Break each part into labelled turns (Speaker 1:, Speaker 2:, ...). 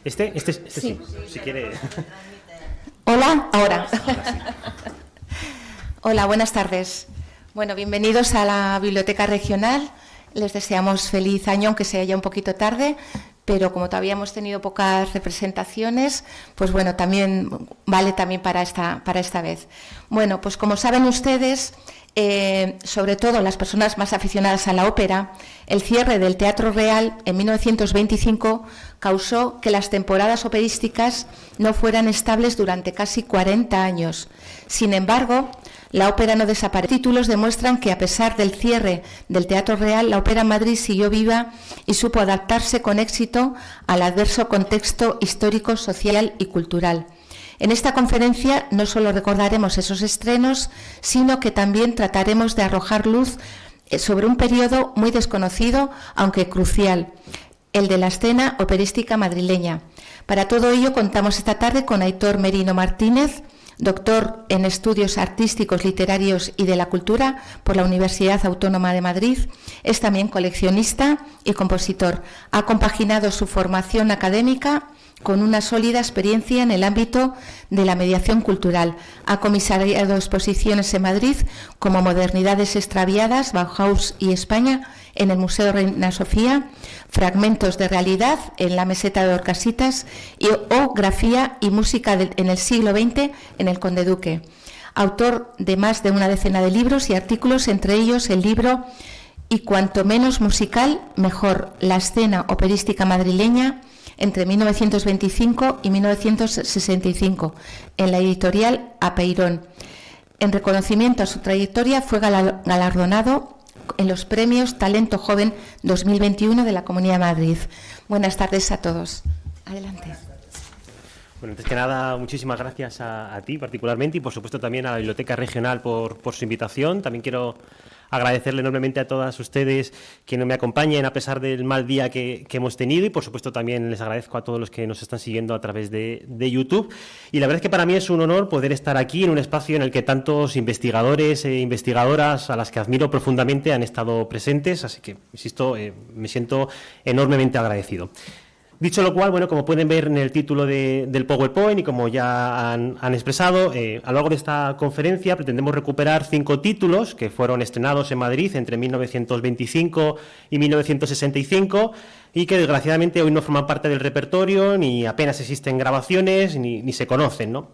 Speaker 1: Este sí, si quiere.
Speaker 2: Hola, ahora. Hola, buenas tardes. Bueno, bienvenidos a la Biblioteca Regional. Les deseamos feliz año, aunque sea ya un poquito tarde, pero como todavía hemos tenido pocas representaciones, pues bueno, también vale también para esta vez. Bueno, pues como saben ustedes, sobre todo las personas más aficionadas a la ópera, el cierre del Teatro Real en 1925 causó que las temporadas operísticas no fueran estables durante casi 40 años. Sin embargo, la ópera no desapareció. Títulos demuestran que, a pesar del cierre del Teatro Real, la ópera en Madrid siguió viva y supo adaptarse con éxito al adverso contexto histórico, social y cultural. En esta conferencia no solo recordaremos esos estrenos, sino que también trataremos de arrojar luz sobre un periodo muy desconocido, aunque crucial, el de la escena operística madrileña. Para todo ello contamos esta tarde con Aitor Merino Martínez, doctor en Estudios Artísticos, Literarios y de la Cultura por la Universidad Autónoma de Madrid. Es también coleccionista y compositor. Ha compaginado su formación académica con una sólida experiencia en el ámbito de la mediación cultural. Ha comisariado exposiciones en Madrid como Modernidades extraviadas, Bauhaus y España en el Museo Reina Sofía, Fragmentos de realidad en la Meseta de Orcasitas o Grafía y música en el siglo XX en el Conde Duque. Autor de más de una decena de libros y artículos, entre ellos el libro Y cuanto menos musical, mejor, la escena operística madrileña entre 1925 y 1965, en la editorial Apeirón. En reconocimiento a su trayectoria fue galardonado en los premios Talento Joven 2021 de la Comunidad de Madrid. Buenas tardes a todos. Adelante.
Speaker 1: Bueno, antes que nada, muchísimas gracias a ti particularmente y, por supuesto, también a la Biblioteca Regional por su invitación. También quiero agradecerle enormemente a todas ustedes que me acompañen a pesar del mal día que hemos tenido y, por supuesto, también les agradezco a todos los que nos están siguiendo a través de YouTube. Y la verdad es que para mí es un honor poder estar aquí en un espacio en el que tantos investigadores e investigadoras a las que admiro profundamente han estado presentes, así que, insisto, me siento enormemente agradecido. Dicho lo cual, bueno, como pueden ver en el título del PowerPoint y como ya han expresado, a lo largo de esta conferencia pretendemos recuperar 5 títulos que fueron estrenados en Madrid entre 1925 y 1965 y que desgraciadamente hoy no forman parte del repertorio, ni apenas existen grabaciones, ni se conocen, ¿no?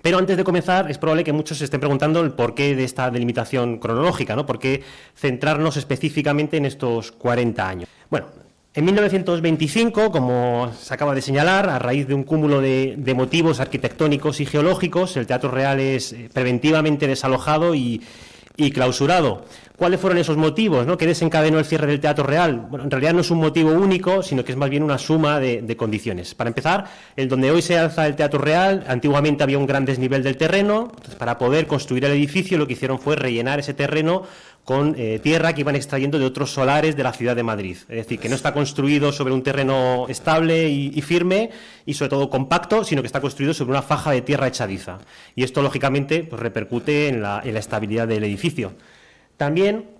Speaker 1: Pero antes de comenzar, es probable que muchos se estén preguntando el porqué de esta delimitación cronológica, ¿no? ¿Por qué centrarnos específicamente en estos 40 años? Bueno, en 1925, como se acaba de señalar, a raíz de un cúmulo de motivos arquitectónicos y geológicos, el Teatro Real es preventivamente desalojado y clausurado. ¿Cuáles fueron esos motivos, ¿no?, que desencadenó el cierre del Teatro Real? Bueno, en realidad no es un motivo único, sino que es más bien una suma de condiciones. Para empezar, el donde hoy se alza el Teatro Real, antiguamente había un gran desnivel del terreno. Entonces, para poder construir el edificio, lo que hicieron fue rellenar ese terreno con tierra que iban extrayendo de otros solares de la ciudad de Madrid. Es decir, que no está construido sobre un terreno estable y firme y sobre todo compacto, sino que está construido sobre una faja de tierra echadiza. Y esto, lógicamente, pues, repercute en la estabilidad del edificio. También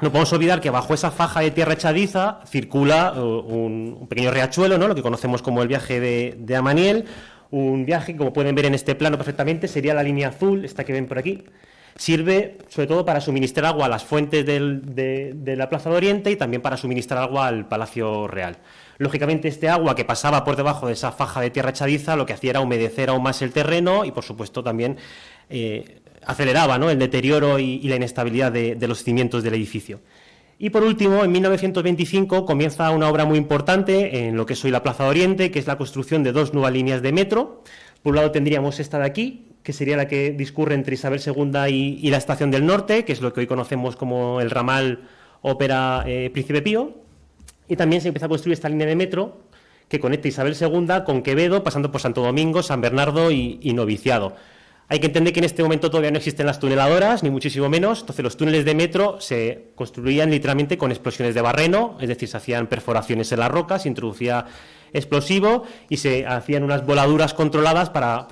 Speaker 1: no podemos olvidar que bajo esa faja de tierra echadiza circula un pequeño riachuelo, ¿no?, lo que conocemos como el viaje de Amaniel, un viaje que, como pueden ver en este plano perfectamente, sería la línea azul, esta que ven por aquí. Sirve sobre todo para suministrar agua a las fuentes de la Plaza de Oriente y también para suministrar agua al Palacio Real. Lógicamente, este agua que pasaba por debajo de esa faja de tierra echadiza lo que hacía era humedecer aún más el terreno y, por supuesto, también aceleraba, ¿no?, el deterioro y la inestabilidad de los cimientos del edificio. Y por último, en 1925 comienza una obra muy importante en lo que es hoy la Plaza de Oriente, que es la construcción de 2 nuevas líneas de metro. Por un lado tendríamos esta de aquí, que sería la que discurre entre Isabel II y la Estación del Norte, que es lo que hoy conocemos como el ramal Ópera Príncipe Pío. Y también se empieza a construir esta línea de metro que conecta Isabel II con Quevedo, pasando por Santo Domingo, San Bernardo y Noviciado. Hay que entender que en este momento todavía no existen las tuneladoras, ni muchísimo menos. Entonces, los túneles de metro se construían literalmente con explosiones de barreno, es decir, se hacían perforaciones en la roca, se introducía explosivo y se hacían unas voladuras controladas para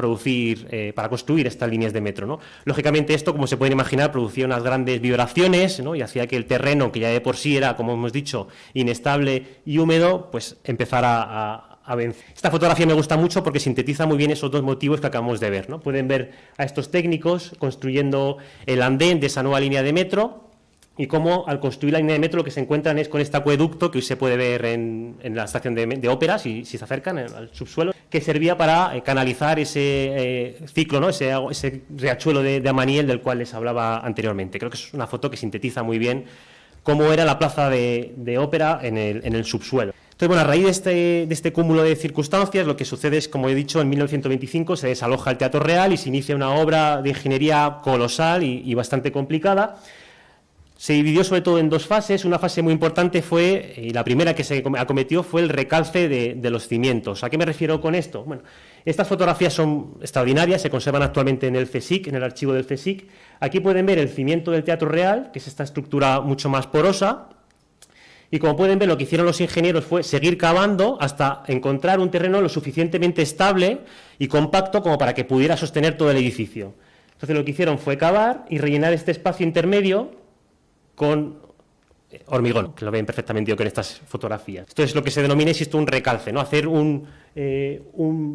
Speaker 1: construir estas líneas de metro, ¿no? Lógicamente, esto, como se pueden imaginar, producía unas grandes vibraciones, ¿no?, y hacía que el terreno, que ya de por sí era, como hemos dicho, inestable y húmedo, pues empezara a vencer. Esta fotografía me gusta mucho porque sintetiza muy bien esos dos motivos que acabamos de ver, ¿no? Pueden ver a estos técnicos construyendo el andén de esa nueva línea de metro y cómo al construir la línea de metro lo que se encuentran es con este acueducto que hoy se puede ver en la estación de ópera, si se acercan al subsuelo, que servía para canalizar ese ciclo, ¿no? ese riachuelo de Amaniel del cual les hablaba anteriormente. Creo que es una foto que sintetiza muy bien cómo era la plaza de ópera en el subsuelo. Entonces, bueno, a raíz de este cúmulo de circunstancias, lo que sucede es, como he dicho, en 1925 se desaloja el Teatro Real y se inicia una obra de ingeniería colosal y bastante complicada. Se dividió sobre todo en dos fases. Una fase muy importante fue, y la primera que se acometió, fue el recalce de los cimientos. ¿A qué me refiero con esto? Bueno, estas fotografías son extraordinarias, se conservan actualmente en el CSIC, en el archivo del CSIC. Aquí pueden ver el cimiento del Teatro Real, que es esta estructura mucho más porosa. Y como pueden ver, lo que hicieron los ingenieros fue seguir cavando hasta encontrar un terreno lo suficientemente estable y compacto como para que pudiera sostener todo el edificio. Entonces lo que hicieron fue cavar y rellenar este espacio intermedio con hormigón, que lo ven perfectamente yo con estas fotografías. Esto es lo que se denomina, insisto, un recalce, ¿no? Hacer un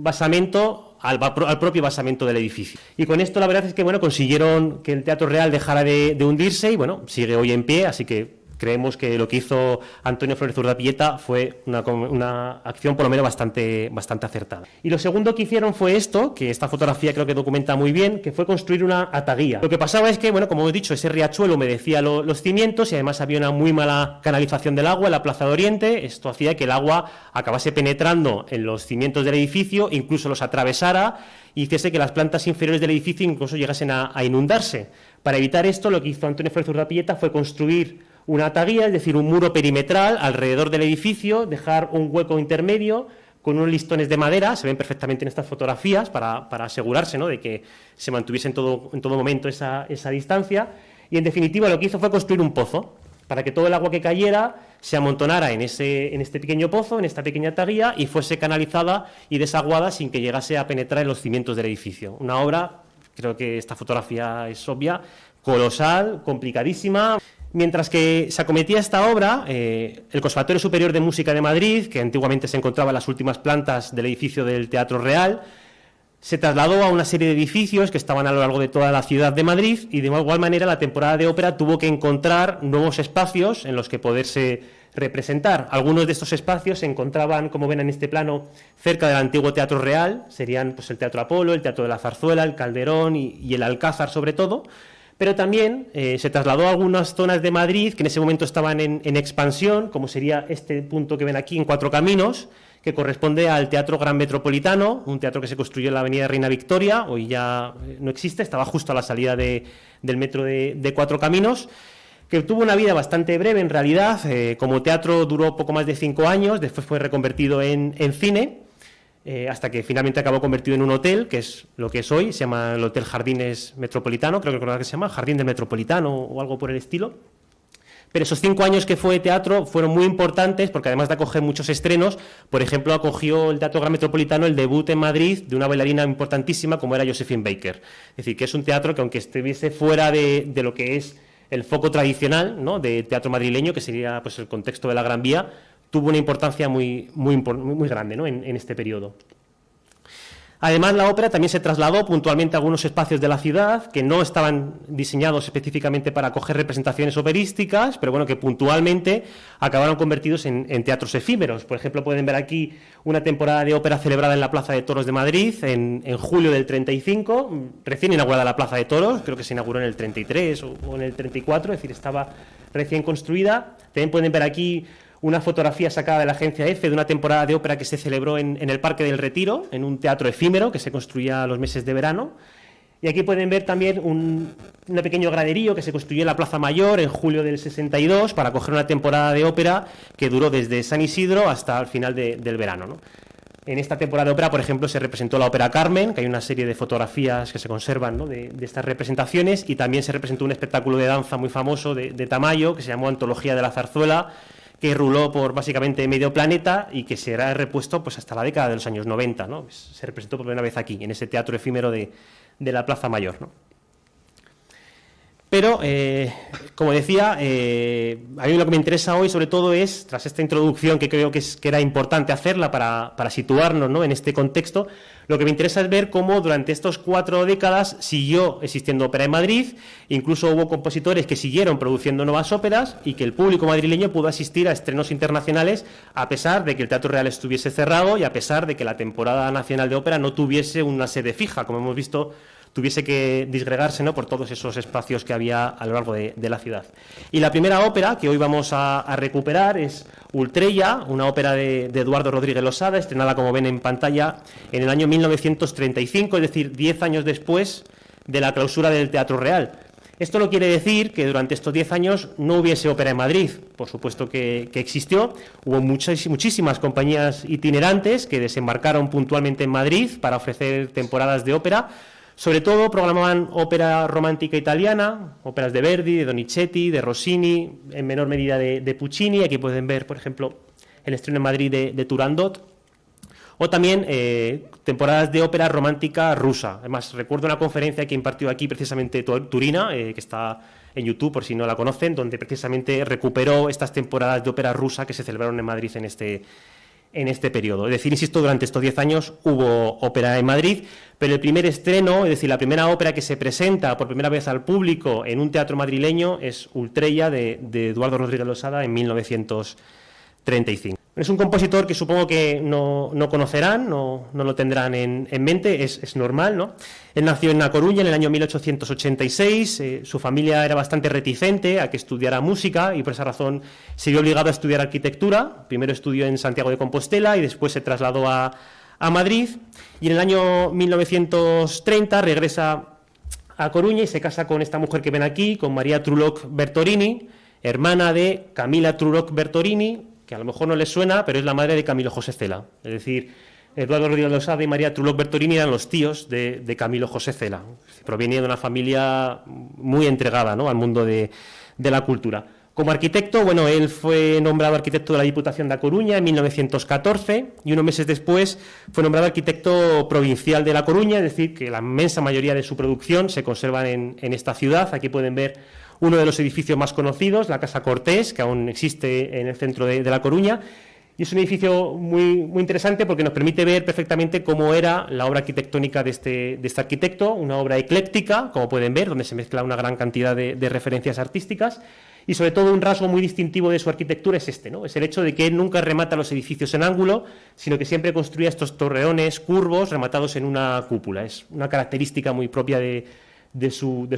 Speaker 1: basamento al propio basamento del edificio. Y con esto la verdad es que, bueno, consiguieron que el Teatro Real dejara de hundirse y, bueno, sigue hoy en pie, así que creemos que lo que hizo Antonio Flórez Urdapilleta fue una acción por lo menos bastante acertada. Y lo segundo que hicieron fue esto, que esta fotografía creo que documenta muy bien, que fue construir una ataguía. Lo que pasaba es que, bueno, como he dicho, ese riachuelo humedecía los cimientos y además había una muy mala canalización del agua en la Plaza de Oriente. Esto hacía que el agua acabase penetrando en los cimientos del edificio, incluso los atravesara y hiciese que las plantas inferiores del edificio incluso llegasen a inundarse. Para evitar esto, lo que hizo Antonio Flórez Urdapilleta fue construir una ataguía, es decir, un muro perimetral alrededor del edificio, dejar un hueco intermedio con unos listones de madera, se ven perfectamente en estas fotografías para asegurarse, ¿no?, de que se mantuviese en todo momento esa distancia, y en definitiva lo que hizo fue construir un pozo, para que todo el agua que cayera se amontonara en este pequeño pozo, en esta pequeña ataguía, y fuese canalizada y desaguada sin que llegase a penetrar en los cimientos del edificio. Una obra, creo que esta fotografía es obvia, colosal, complicadísima. Mientras que se acometía esta obra, el Conservatorio Superior de Música de Madrid, que antiguamente se encontraba en las últimas plantas del edificio del Teatro Real, se trasladó a una serie de edificios que estaban a lo largo de toda la ciudad de Madrid y de igual manera la temporada de ópera tuvo que encontrar nuevos espacios en los que poderse representar. Algunos de estos espacios se encontraban, como ven en este plano, cerca del antiguo Teatro Real, serían pues, el Teatro Apolo, el Teatro de la Zarzuela, el Calderón y el Alcázar sobre todo. Pero también se trasladó a algunas zonas de Madrid que en ese momento estaban en expansión, como sería este punto que ven aquí en Cuatro Caminos, que corresponde al Teatro Gran Metropolitano, un teatro que se construyó en la avenida Reina Victoria, hoy ya no existe, estaba justo a la salida del metro de Cuatro Caminos, que tuvo una vida bastante breve en realidad. Como teatro duró poco más de 5 años, después fue reconvertido en cine, hasta que finalmente acabó convertido en un hotel, que es lo que es hoy, se llama el Hotel Jardines Metropolitano, creo que se llama Jardín del Metropolitano o algo por el estilo. Pero esos 5 años que fue teatro fueron muy importantes porque además de acoger muchos estrenos, por ejemplo, acogió el Teatro Gran Metropolitano el debut en Madrid de una bailarina importantísima como era Josephine Baker. Es decir, que es un teatro que aunque estuviese fuera de lo que es el foco tradicional, ¿no?, de teatro madrileño, que sería pues, el contexto de la Gran Vía, tuvo una importancia muy grande, ¿no?, en este periodo. Además, la ópera también se trasladó puntualmente a algunos espacios de la ciudad que no estaban diseñados específicamente para acoger representaciones operísticas, pero bueno, que puntualmente acabaron convertidos en teatros efímeros. Por ejemplo, pueden ver aquí una temporada de ópera celebrada en la Plaza de Toros de Madrid en julio del 35, recién inaugurada la Plaza de Toros, creo que se inauguró en el 33 o en el 34, es decir, estaba recién construida. También pueden ver aquí una fotografía sacada de la agencia EFE de una temporada de ópera que se celebró en el Parque del Retiro, en un teatro efímero que se construía a los meses de verano. Y aquí pueden ver también un pequeño graderío que se construyó en la Plaza Mayor en julio del 62 para acoger una temporada de ópera que duró desde San Isidro hasta el final del verano, ¿no? En esta temporada de ópera, por ejemplo, se representó la ópera Carmen, que hay una serie de fotografías que se conservan, ¿no?, de estas representaciones, y también se representó un espectáculo de danza muy famoso de Tamayo que se llamó Antología de la Zarzuela, que ruló por básicamente medio planeta y que será repuesto pues, hasta la década de los años 90, ¿no? Se representó por primera vez aquí, en ese teatro efímero de la Plaza Mayor, ¿no? Pero, como decía, a mí lo que me interesa hoy sobre todo es, tras esta introducción que creo que era importante hacerla para situarnos, ¿no?, en este contexto, lo que me interesa es ver cómo durante estas 4 décadas siguió existiendo ópera en Madrid, incluso hubo compositores que siguieron produciendo nuevas óperas y que el público madrileño pudo asistir a estrenos internacionales a pesar de que el Teatro Real estuviese cerrado y a pesar de que la temporada nacional de ópera no tuviese una sede fija, como hemos visto, tuviese que disgregarse, ¿no?, por todos esos espacios que había a lo largo de la ciudad. Y la primera ópera que hoy vamos a recuperar es Ultrella, una ópera de Eduardo Rodríguez Losada, estrenada, como ven en pantalla, en el año 1935, es decir, 10 años después de la clausura del Teatro Real. Esto no quiere decir que durante estos 10 años no hubiese ópera en Madrid. Por supuesto que existió. Hubo muchísimas compañías itinerantes que desembarcaron puntualmente en Madrid para ofrecer temporadas de ópera. Sobre todo programaban ópera romántica italiana, óperas de Verdi, de Donizetti, de Rossini, en menor medida de Puccini. Aquí pueden ver, por ejemplo, el estreno en Madrid de Turandot. O también temporadas de ópera romántica rusa. Además, recuerdo una conferencia que impartió aquí precisamente Turina, que está en YouTube por si no la conocen, donde precisamente recuperó estas temporadas de ópera rusa que se celebraron en Madrid en este periodo. Es decir, insisto, durante estos 10 años hubo ópera en Madrid, pero el primer estreno, es decir, la primera ópera que se presenta por primera vez al público en un teatro madrileño es Ultrella de Eduardo Rodríguez Losada en 1935. Es un compositor que supongo que no conocerán, no lo tendrán en mente, es normal, ¿no? Él nació en A Coruña en el año 1886, su familia era bastante reticente a que estudiara música y por esa razón se vio obligado a estudiar arquitectura. Primero estudió en Santiago de Compostela y después se trasladó a Madrid, y en el año 1930 regresa a Coruña y se casa con esta mujer que ven aquí, con María Truloc Bertorini, hermana de Camila Truloc Bertorini, que a lo mejor no les suena, pero es la madre de Camilo José Cela. Es decir, Eduardo Rodríguez Losada y María Truloc Bertorini eran los tíos de Camilo José Cela. Provenía de una familia muy entregada, ¿no?, al mundo de la cultura. Como arquitecto, bueno, él fue nombrado arquitecto de la Diputación de A Coruña en 1914 y unos meses después fue nombrado arquitecto provincial de La Coruña, es decir, que la inmensa mayoría de su producción se conserva en esta ciudad. Aquí pueden ver uno de los edificios más conocidos, la Casa Cortés, que aún existe en el centro de La Coruña, y es un edificio muy interesante porque nos permite ver perfectamente cómo era la obra arquitectónica de este arquitecto, una obra ecléctica, como pueden ver, donde se mezcla una gran cantidad de referencias artísticas, y sobre todo un rasgo muy distintivo de su arquitectura es este, ¿no? Es el hecho de que él nunca remata los edificios en ángulo, sino que siempre construía estos torreones curvos rematados en una cúpula. Es una característica muy propia de su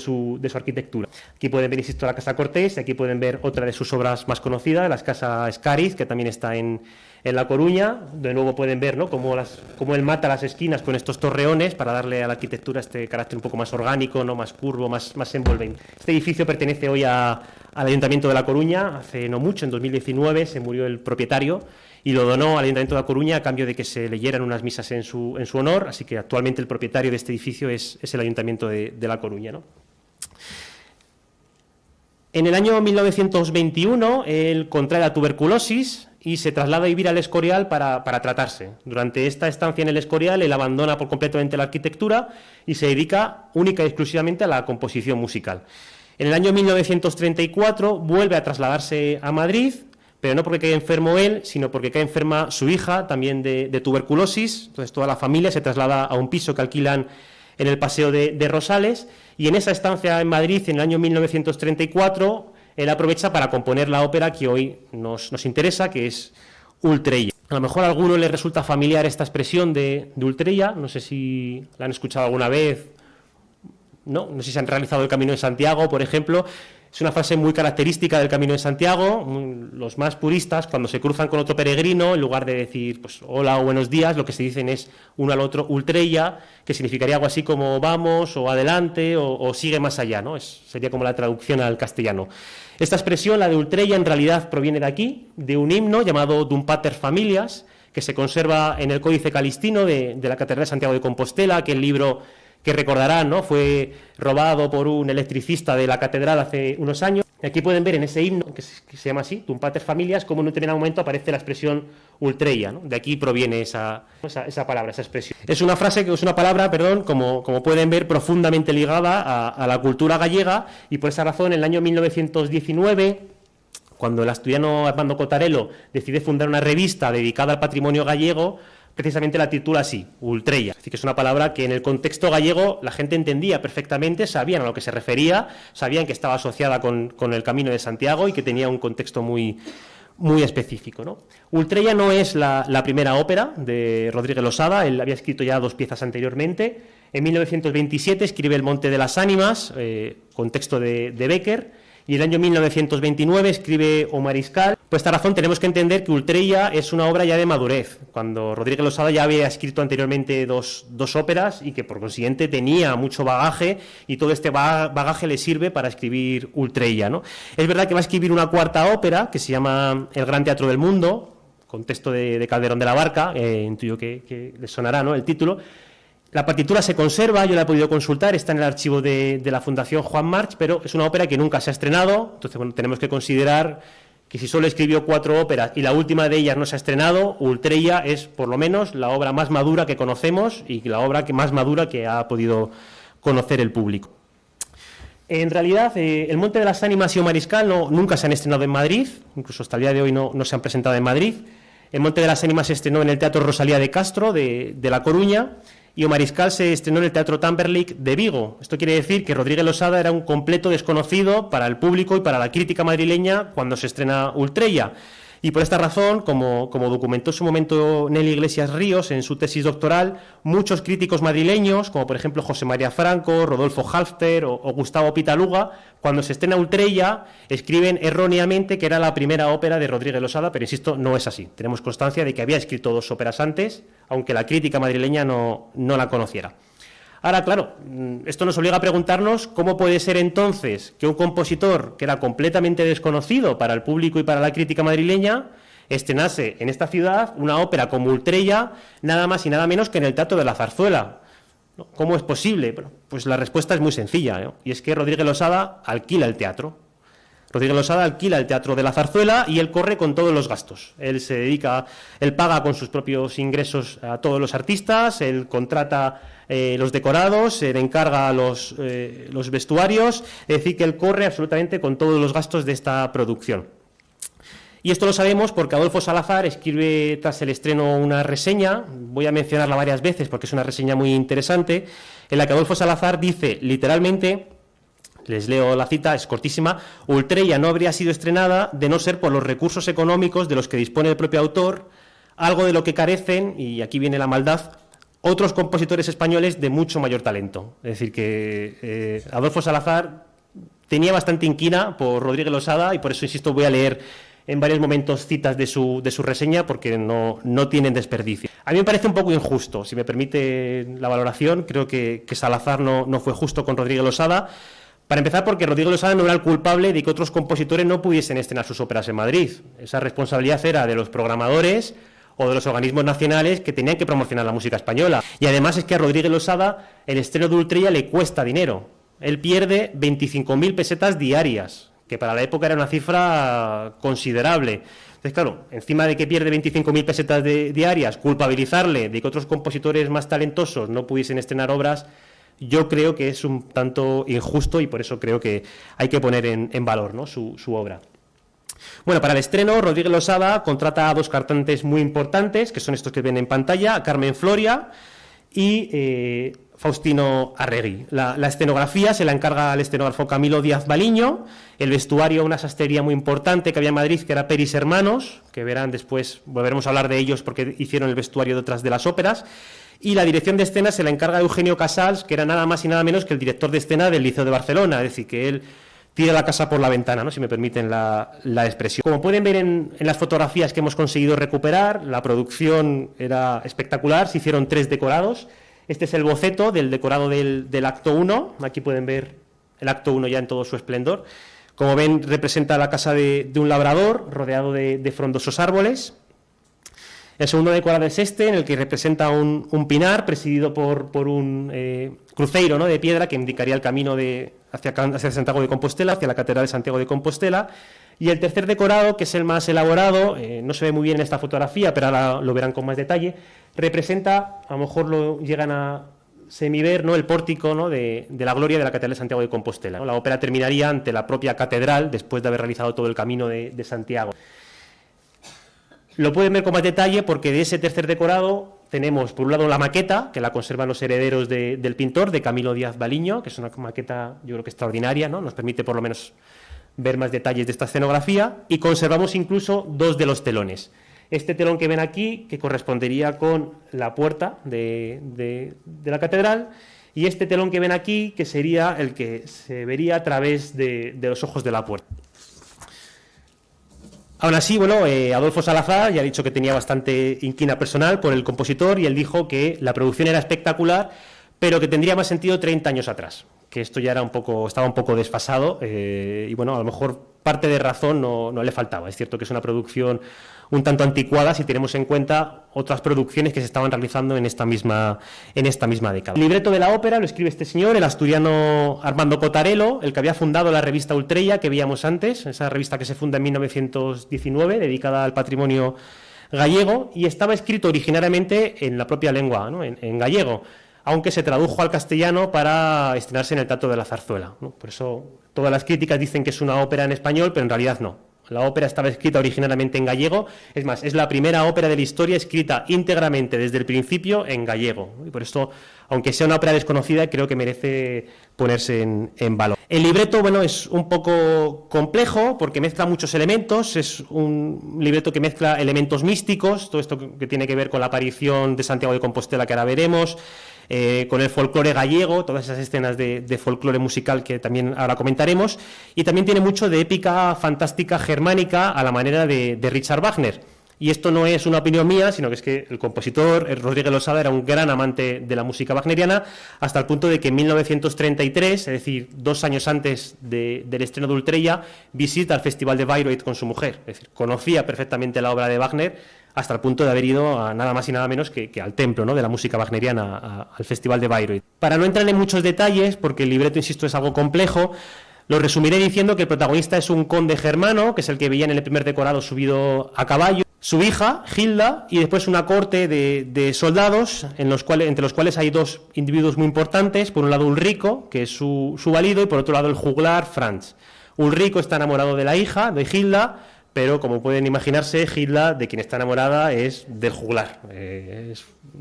Speaker 1: arquitectura. Aquí pueden ver, insisto, la Casa Cortés, y aquí pueden ver otra de sus obras más conocidas, la Casa Escariz, que también está en La Coruña. De nuevo pueden ver, ¿no?, cómo él mata las esquinas con estos torreones para darle a la arquitectura este carácter un poco más orgánico, ¿no?, más curvo, más envolvente. Este edificio pertenece hoy al Ayuntamiento de La Coruña. Hace no mucho, en 2019, se murió el propietario y lo donó al Ayuntamiento de La Coruña a cambio de que se leyeran unas misas en su honor, así que actualmente el propietario de este edificio es el Ayuntamiento de La Coruña, ¿no? En el año 1921 él contrae la tuberculosis y se traslada a vivir al Escorial para tratarse. Durante esta estancia en el Escorial él abandona por completamente la arquitectura y se dedica única y exclusivamente a la composición musical. En el año 1934 vuelve a trasladarse a Madrid, pero no porque cae enfermo él, sino porque cae enferma su hija, también de tuberculosis. Entonces toda la familia se traslada a un piso que alquilan en el Paseo de Rosales, y en esa estancia en Madrid, en el año 1934, él aprovecha para componer la ópera que hoy nos interesa, que es Ultrella. A lo mejor a alguno le resulta familiar esta expresión de Ultrella, no sé si la han escuchado alguna vez, no sé si se han realizado el Camino de Santiago, por ejemplo. Es una frase muy característica del Camino de Santiago. Los más puristas, cuando se cruzan con otro peregrino, en lugar de decir pues, hola o buenos días, lo que se dicen es uno al otro Ultrella, que significaría algo así como vamos o adelante o sigue más allá, ¿no? Sería como la traducción al castellano. Esta expresión, la de Ultrella, en realidad proviene de aquí, de un himno llamado Dum Pater Familias, que se conserva en el Códice Calistino de la Catedral de Santiago de Compostela, que el libro que recordarán, ¿no?, fue robado por un electricista de la catedral hace unos años. Aquí pueden ver en ese himno, que se llama así, Tum Pater Familias, como en un determinado momento aparece la expresión ultreia, ¿no? De aquí proviene esa palabra, esa expresión. Es una frase, que es una palabra, perdón, como pueden ver, profundamente ligada a la cultura gallega, y por esa razón, en el año 1919, cuando el asturiano Armando Cotarelo decide fundar una revista dedicada al patrimonio gallego, precisamente la titula así, ultreia. Es decir, que es una palabra que en el contexto gallego la gente entendía perfectamente, sabían a lo que se refería, sabían que estaba asociada con el Camino de Santiago y que tenía un contexto muy específico, ¿no? Ultreia no es la primera ópera de Rodríguez Losada, él había escrito ya 2 piezas anteriormente. En 1927 escribe El Monte de las Ánimas, con texto de Bécquer, y en el año 1929 escribe O Mariscal. Por esta razón tenemos que entender que Ultreia es una obra ya de madurez, cuando Rodríguez Losada ya había escrito anteriormente dos óperas y que por consiguiente tenía mucho bagaje, y todo este bagaje le sirve para escribir Ultreia, ¿no? Es verdad que va a escribir una 4ª ópera que se llama El Gran Teatro del Mundo, con texto de Calderón de la Barca, intuyo que les sonará, ¿no?, el título. La partitura se conserva, yo la he podido consultar, está en el archivo de la Fundación Juan March, pero es una ópera que nunca se ha estrenado. Entonces, bueno, tenemos que considerar que si solo escribió 4 óperas y la última de ellas no se ha estrenado, Ultreia es por lo menos la obra más madura que conocemos y la obra más madura que ha podido conocer el público. En realidad, El Monte de las Ánimas y O Mariscal nunca se han estrenado en Madrid, incluso hasta el día de hoy no se han presentado en Madrid. El Monte de las Ánimas se estrenó en el Teatro Rosalía de Castro de La Coruña, y O Mariscal se estrenó en el Teatro Tamberlik de Vigo. Esto quiere decir que Rodríguez Losada era un completo desconocido para el público y para la crítica madrileña cuando se estrena Ultreia. Y por esta razón, como documentó en su momento Nelly Iglesias Ríos en su tesis doctoral, muchos críticos madrileños, como por ejemplo José María Franco, Rodolfo Halfter o Gustavo Pitaluga, cuando se estrena Ultreia, escriben erróneamente que era la primera ópera de Rodríguez Losada, pero insisto, no es así. Tenemos constancia de que había escrito 2 óperas antes, aunque la crítica madrileña no la conociera. Ahora, claro, esto nos obliga a preguntarnos cómo puede ser entonces que un compositor que era completamente desconocido para el público y para la crítica madrileña estrenase en esta ciudad una ópera como Ultreia, nada más y nada menos que en el Teatro de la Zarzuela. ¿Cómo es posible? Bueno, pues la respuesta es muy sencilla, ¿no? Y es que Rodríguez Losada alquila el teatro. Rodríguez Losada alquila el Teatro de la Zarzuela y él corre con todos los gastos. Él paga con sus propios ingresos a todos los artistas, él contrata los decorados, le encarga los vestuarios, es decir, que él corre absolutamente con todos los gastos de esta producción. Y esto lo sabemos porque Adolfo Salazar escribe tras el estreno una reseña, voy a mencionarla varias veces porque es una reseña muy interesante, en la que Adolfo Salazar dice literalmente, les leo la cita, es cortísima: Ultreia no habría sido estrenada de no ser por los recursos económicos de los que dispone el propio autor, algo de lo que carecen, y aquí viene la maldad, otros compositores españoles de mucho mayor talento. Es decir, que Adolfo Salazar tenía bastante inquina por Rodríguez Losada y por eso, insisto, voy a leer en varios momentos citas de su reseña porque no tienen desperdicio. A mí me parece un poco injusto, si me permite la valoración, creo que Salazar no fue justo con Rodríguez Losada. Para empezar, porque Rodríguez Losada no era el culpable de que otros compositores no pudiesen estrenar sus óperas en Madrid. Esa responsabilidad era de los programadores o de los organismos nacionales que tenían que promocionar la música española. Y además es que a Rodríguez Losada el estreno de Ultreia le cuesta dinero. Él pierde 25.000 pesetas diarias, que para la época era una cifra considerable. Entonces, claro, encima de que pierde 25.000 pesetas diarias, culpabilizarle de que otros compositores más talentosos no pudiesen estrenar obras, yo creo que es un tanto injusto y por eso creo que hay que poner en valor, ¿no?, su obra. Bueno, para el estreno, Rodríguez Losada contrata a 2 cantantes muy importantes, que son estos que ven en pantalla, a Carmen Floria y Faustino Arregui. La escenografía se la encarga al escenógrafo Camilo Díaz Baliño, el vestuario una sastrería muy importante que había en Madrid, que era Peris Hermanos, que verán después, volveremos a hablar de ellos porque hicieron el vestuario detrás de las óperas, y la dirección de escena se la encarga Eugenio Casals, que era nada más y nada menos que el director de escena del Liceo de Barcelona, es decir, que él tira la casa por la ventana, ¿no?, si me permiten la expresión. Como pueden ver en las fotografías que hemos conseguido recuperar, la producción era espectacular, se hicieron 3 decorados. Este es el boceto del decorado del acto 1, aquí pueden ver el acto 1 ya en todo su esplendor. Como ven, representa la casa de un labrador rodeado de frondosos árboles. El segundo decorado es este, en el que representa un pinar presidido por un cruceiro, ¿no?, de piedra que indicaría el camino hacia Santiago de Compostela, hacia la Catedral de Santiago de Compostela. Y el tercer decorado, que es el más elaborado, no se ve muy bien en esta fotografía, pero ahora lo verán con más detalle, representa, a lo mejor lo llegan a semiver, ¿no?, el pórtico, ¿no?, de la gloria de la Catedral de Santiago de Compostela, ¿no? La ópera terminaría ante la propia catedral, después de haber realizado todo el camino de Santiago. Lo pueden ver con más detalle porque de ese tercer decorado tenemos, por un lado, la maqueta, que la conservan los herederos del pintor, de Camilo Díaz Baliño, que es una maqueta, yo creo que extraordinaria, ¿no? Nos permite, por lo menos, ver más detalles de esta escenografía, y conservamos incluso 2 de los telones. Este telón que ven aquí, que correspondería con la puerta de la catedral, y este telón que ven aquí, que sería el que se vería a través de los ojos de la puerta. Aún así, bueno, Adolfo Salazar ya ha dicho que tenía bastante inquina personal por el compositor, y él dijo que la producción era espectacular, pero que tendría más sentido 30 años atrás, que esto ya estaba un poco desfasado, y bueno, a lo mejor parte de razón no le faltaba. Es cierto que es una producción un tanto anticuada si tenemos en cuenta otras producciones que se estaban realizando en esta misma década. El libreto de la ópera lo escribe este señor, el asturiano Armando Cotarelo, el que había fundado la revista Ultreya, que veíamos antes, esa revista que se funda en 1919, dedicada al patrimonio gallego, y estaba escrito originariamente en la propia lengua, ¿no?, en gallego, aunque se tradujo al castellano para estrenarse en el Teatro de la Zarzuela, ¿no? Por eso todas las críticas dicen que es una ópera en español, pero en realidad no. La ópera estaba escrita originalmente en gallego, es más, es la primera ópera de la historia escrita íntegramente desde el principio en gallego, y por eso, aunque sea una ópera desconocida, creo que merece ponerse en valor. El libreto, bueno, es un poco complejo porque mezcla muchos elementos, es un libreto que mezcla elementos místicos, todo esto que tiene que ver con la aparición de Santiago de Compostela, que ahora veremos, con el folclore gallego, todas esas escenas de folclore musical que también ahora comentaremos, y también tiene mucho de épica fantástica germánica a la manera de Richard Wagner. Y esto no es una opinión mía, sino que es que el compositor Rodríguez Losada era un gran amante de la música wagneriana, hasta el punto de que en 1933, es decir, 2 años antes del estreno de Ultreya, visita el Festival de Bayreuth con su mujer. Es decir, conocía perfectamente la obra de Wagner, hasta el punto de haber ido a nada más y nada menos que al templo, ¿no?, de la música wagneriana, al Festival de Bayreuth. Para no entrar en muchos detalles, porque el libreto, insisto, es algo complejo, lo resumiré diciendo que el protagonista es un conde germano, que es el que veían en el primer decorado subido a caballo, su hija, Hilda, y después una corte de soldados, entre los cuales hay 2 individuos muy importantes. Por un lado Ulrico, que es su valido, y por otro lado el juglar Franz. Ulrico está enamorado de la hija, de Hilda, pero como pueden imaginarse, Hilda, de quien está enamorada, es del juglar.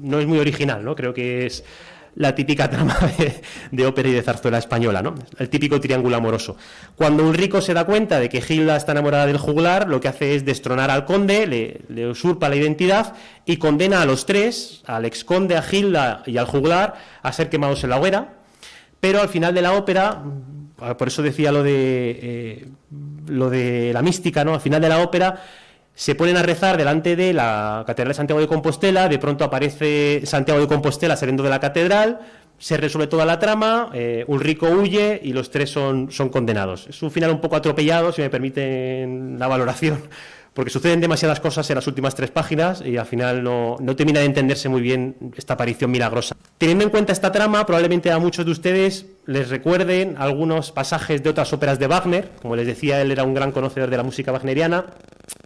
Speaker 1: No es muy original, ¿no? Creo que es la típica trama de ópera y de zarzuela española, ¿no? El típico triángulo amoroso. Cuando Ulrico se da cuenta de que Hilda está enamorada del juglar, lo que hace es destronar al conde, le usurpa la identidad y condena a los 3, al exconde, a Hilda y al juglar, a ser quemados en la hoguera. Pero al final de la ópera, por eso decía lo de la mística, ¿no? Al final de la ópera se ponen a rezar delante de la Catedral de Santiago de Compostela, de pronto aparece Santiago de Compostela saliendo de la catedral, se resuelve toda la trama, Ulrico huye y los 3 son condenados. Es un final un poco atropellado, si me permiten la valoración, porque suceden demasiadas cosas en las últimas 3 páginas y al final no termina de entenderse muy bien esta aparición milagrosa. Teniendo en cuenta esta trama, probablemente a muchos de ustedes les recuerden algunos pasajes de otras óperas de Wagner. Como les decía, él era un gran conocedor de la música wagneriana.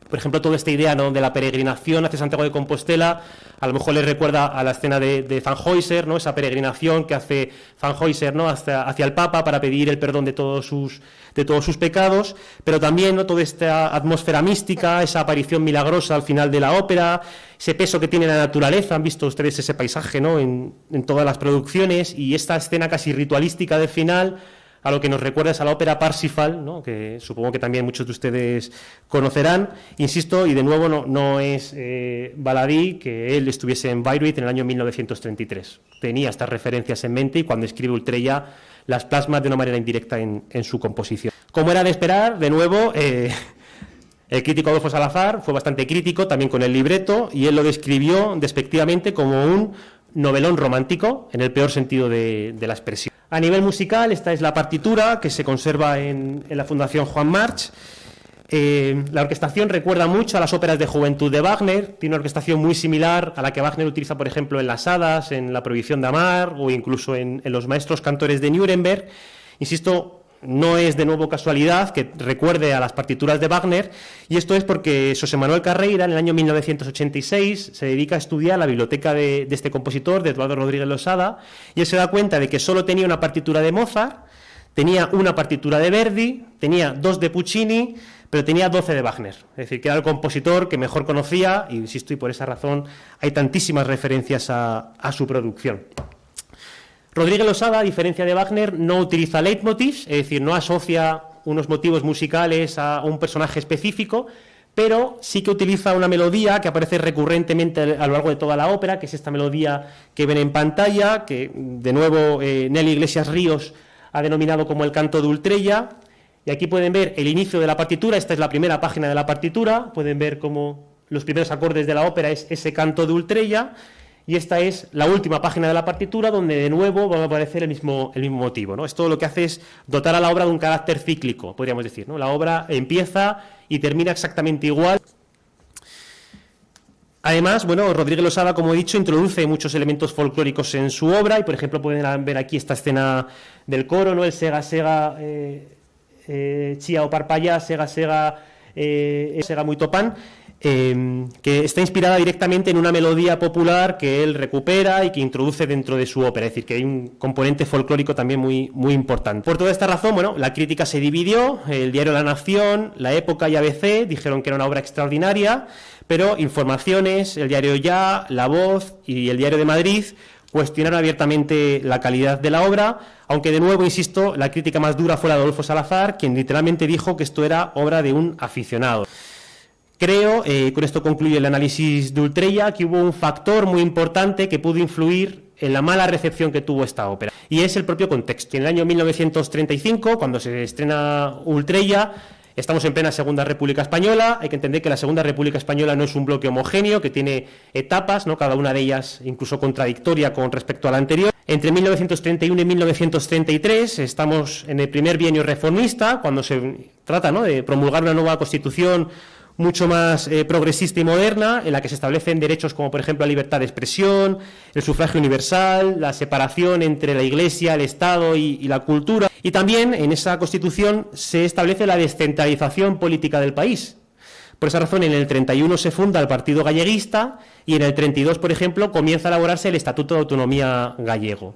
Speaker 1: Por ejemplo, toda esta idea, ¿no?, de la peregrinación hacia Santiago de Compostela, a lo mejor les recuerda a la escena de Tannhäuser, ¿no?, esa peregrinación que hace Tannhäuser, ¿no?, hacia el Papa para pedir el perdón de todos sus pecados, pero también, ¿no?, toda esta atmósfera mística, esa aparición milagrosa al final de la ópera, ese peso que tiene la naturaleza. Han visto ustedes ese paisaje, ¿no?, en todas las producciones, y esta escena casi ritualística del final, a lo que nos recuerda es a la ópera Parsifal, ¿no?, que supongo que también muchos de ustedes conocerán. Insisto, y de nuevo no es baladí que él estuviese en Bayreuth en el año 1933. Tenía estas referencias en mente y cuando escribe Ultreya las plasma de una manera indirecta en su composición. Como era de esperar, de nuevo, el crítico Adolfo Salazar fue bastante crítico también con el libreto y él lo describió despectivamente como un novelón romántico, en el peor sentido de la expresión. A nivel musical, esta es la partitura que se conserva en la Fundación Juan March. La orquestación recuerda mucho a las óperas de juventud de Wagner, tiene una orquestación muy similar a la que Wagner utiliza, por ejemplo, en Las Hadas, en La Prohibición de Amar o incluso en Los Maestros Cantores de Nuremberg. Insisto, no es de nuevo casualidad que recuerde a las partituras de Wagner, y esto es porque José Manuel Carreira, en el año 1986, se dedica a estudiar la biblioteca de este compositor, de Eduardo Rodríguez Losada, y él se da cuenta de que solo tenía una partitura de Mozart, tenía una partitura de Verdi, tenía 2 de Puccini, pero tenía 12 de Wagner. Es decir, que era el compositor que mejor conocía, y insisto, y por esa razón hay tantísimas referencias a su producción. Rodríguez Losada, a diferencia de Wagner, no utiliza leitmotivs, es decir, no asocia unos motivos musicales a un personaje específico, pero sí que utiliza una melodía que aparece recurrentemente a lo largo de toda la ópera, que es esta melodía que ven en pantalla, que de nuevo Nelly Iglesias Ríos ha denominado como el canto de Ultrella, y aquí pueden ver el inicio de la partitura. Esta es la primera página de la partitura, pueden ver cómo los primeros acordes de la ópera es ese canto de Ultrella, y esta es la última página de la partitura, donde de nuevo va a aparecer el mismo motivo, ¿no? Esto lo que hace es dotar a la obra de un carácter cíclico, podríamos decir, ¿no? La obra empieza y termina exactamente igual. Además, bueno, Rodríguez Losada, como he dicho, introduce muchos elementos folclóricos en su obra, y por ejemplo pueden ver aquí esta escena del coro, ¿no? El sega, sega, chía o parpaya, sega, sega, sega muy topán, que está inspirada directamente en una melodía popular que él recupera y que introduce dentro de su ópera, es decir, que hay un componente folclórico también muy importante. Por toda esta razón, bueno, la crítica se dividió, el diario La Nación, La Época y ABC dijeron que era una obra extraordinaria, pero Informaciones, el diario Ya, La Voz y el Diario de Madrid cuestionaron abiertamente la calidad de la obra, aunque de nuevo, insisto, la crítica más dura fue la de Adolfo Salazar, quien literalmente dijo que esto era obra de un aficionado. Creo, con esto concluye el análisis de Ultrella, que hubo un factor muy importante que pudo influir en la mala recepción que tuvo esta ópera, y es el propio contexto. En el año 1935, cuando se estrena Ultrella, estamos en plena Segunda República Española. Hay que entender que la Segunda República Española no es un bloque homogéneo, que tiene etapas, ¿no? Cada una de ellas incluso contradictoria con respecto a la anterior. Entre 1931 y 1933 estamos en el primer bienio reformista, cuando se trata, ¿no?, de promulgar una nueva Constitución mucho más progresista y moderna, en la que se establecen derechos como, por ejemplo, la libertad de expresión, el sufragio universal, la separación entre la Iglesia, el Estado y la cultura. Y también en esa Constitución se establece la descentralización política del país. Por esa razón, en el 31 se funda el Partido Galleguista y en el 32, por ejemplo, comienza a elaborarse el Estatuto de Autonomía gallego.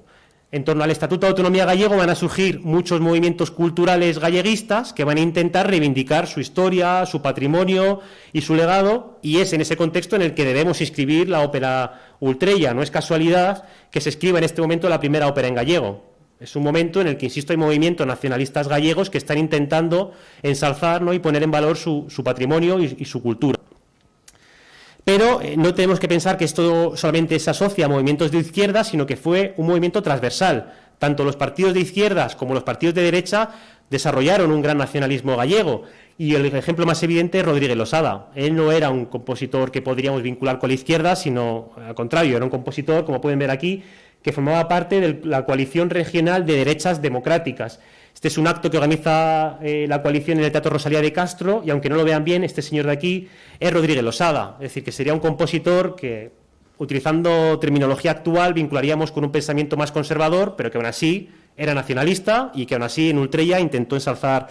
Speaker 1: En torno al Estatuto de Autonomía gallego van a surgir muchos movimientos culturales galleguistas que van a intentar reivindicar su historia, su patrimonio y su legado, y es en ese contexto en el que debemos inscribir la ópera Ultrella. No es casualidad que se escriba en este momento la primera ópera en gallego. Es un momento en el que, insisto, hay movimientos nacionalistas gallegos que están intentando ensalzar, ¿no?, y poner en valor su patrimonio y su cultura. Pero no tenemos que pensar que esto solamente se asocia a movimientos de izquierda, sino que fue un movimiento transversal. Tanto los partidos de izquierdas como los partidos de derecha desarrollaron un gran nacionalismo gallego. Y el ejemplo más evidente es Rodríguez Losada. Él no era un compositor que podríamos vincular con la izquierda, sino al contrario, era un compositor, como pueden ver aquí, que formaba parte de la coalición regional de derechas democráticas. Este es un acto que organiza la coalición en el Teatro Rosalía de Castro, y aunque no lo vean bien, este señor de aquí es Rodríguez Losada, es decir, que sería un compositor que, utilizando terminología actual, vincularíamos con un pensamiento más conservador, pero que aún así era nacionalista y que aún así en Ultrella intentó ensalzar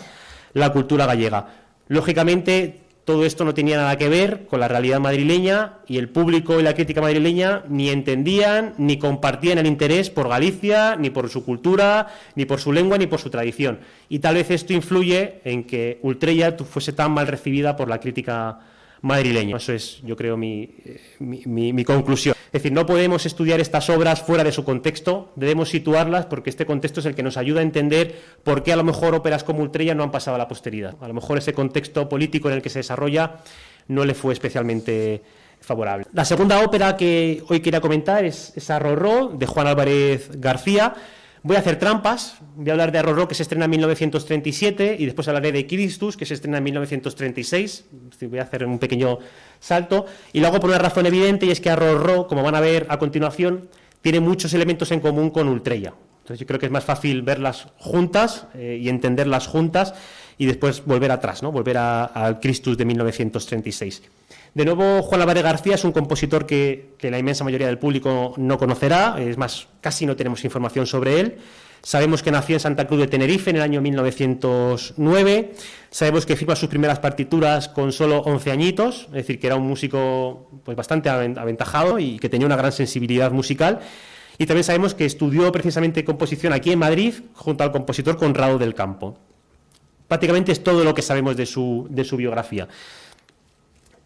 Speaker 1: la cultura gallega. Lógicamente, todo esto no tenía nada que ver con la realidad madrileña, y el público y la crítica madrileña ni entendían ni compartían el interés por Galicia, ni por su cultura, ni por su lengua, ni por su tradición. Y tal vez esto influye en que Ultrella fuese tan mal recibida por la crítica madrileña. Eso es, yo creo, mi conclusión. Es decir, no podemos estudiar estas obras fuera de su contexto, debemos situarlas porque este contexto es el que nos ayuda a entender por qué a lo mejor óperas como Ultrella no han pasado a la posteridad. A lo mejor ese contexto político en el que se desarrolla no le fue especialmente favorable. La segunda ópera que hoy quería comentar es Arrorró, de Juan Álvarez García. Voy a hacer trampas, voy a hablar de Arrorró, que se estrena en 1937, y después hablaré de Christus, que se estrena en 1936, voy a hacer un pequeño salto, y lo hago por una razón evidente, y es que Arrorró, como van a ver a continuación, tiene muchos elementos en común con Ultrella. Entonces yo creo que es más fácil verlas juntas y entenderlas juntas y después volver atrás, ¿no? Volver al Christus de 1936. De nuevo, Juan Álvarez García es un compositor que la inmensa mayoría del público no conocerá, es más, casi no tenemos información sobre él. Sabemos que nació en Santa Cruz de Tenerife en el año 1909, sabemos que firma sus primeras partituras con solo 11 añitos, es decir, que era un músico pues, bastante aventajado y que tenía una gran sensibilidad musical. Y también sabemos que estudió precisamente composición aquí en Madrid junto al compositor Conrado del Campo. Prácticamente es todo lo que sabemos de su biografía.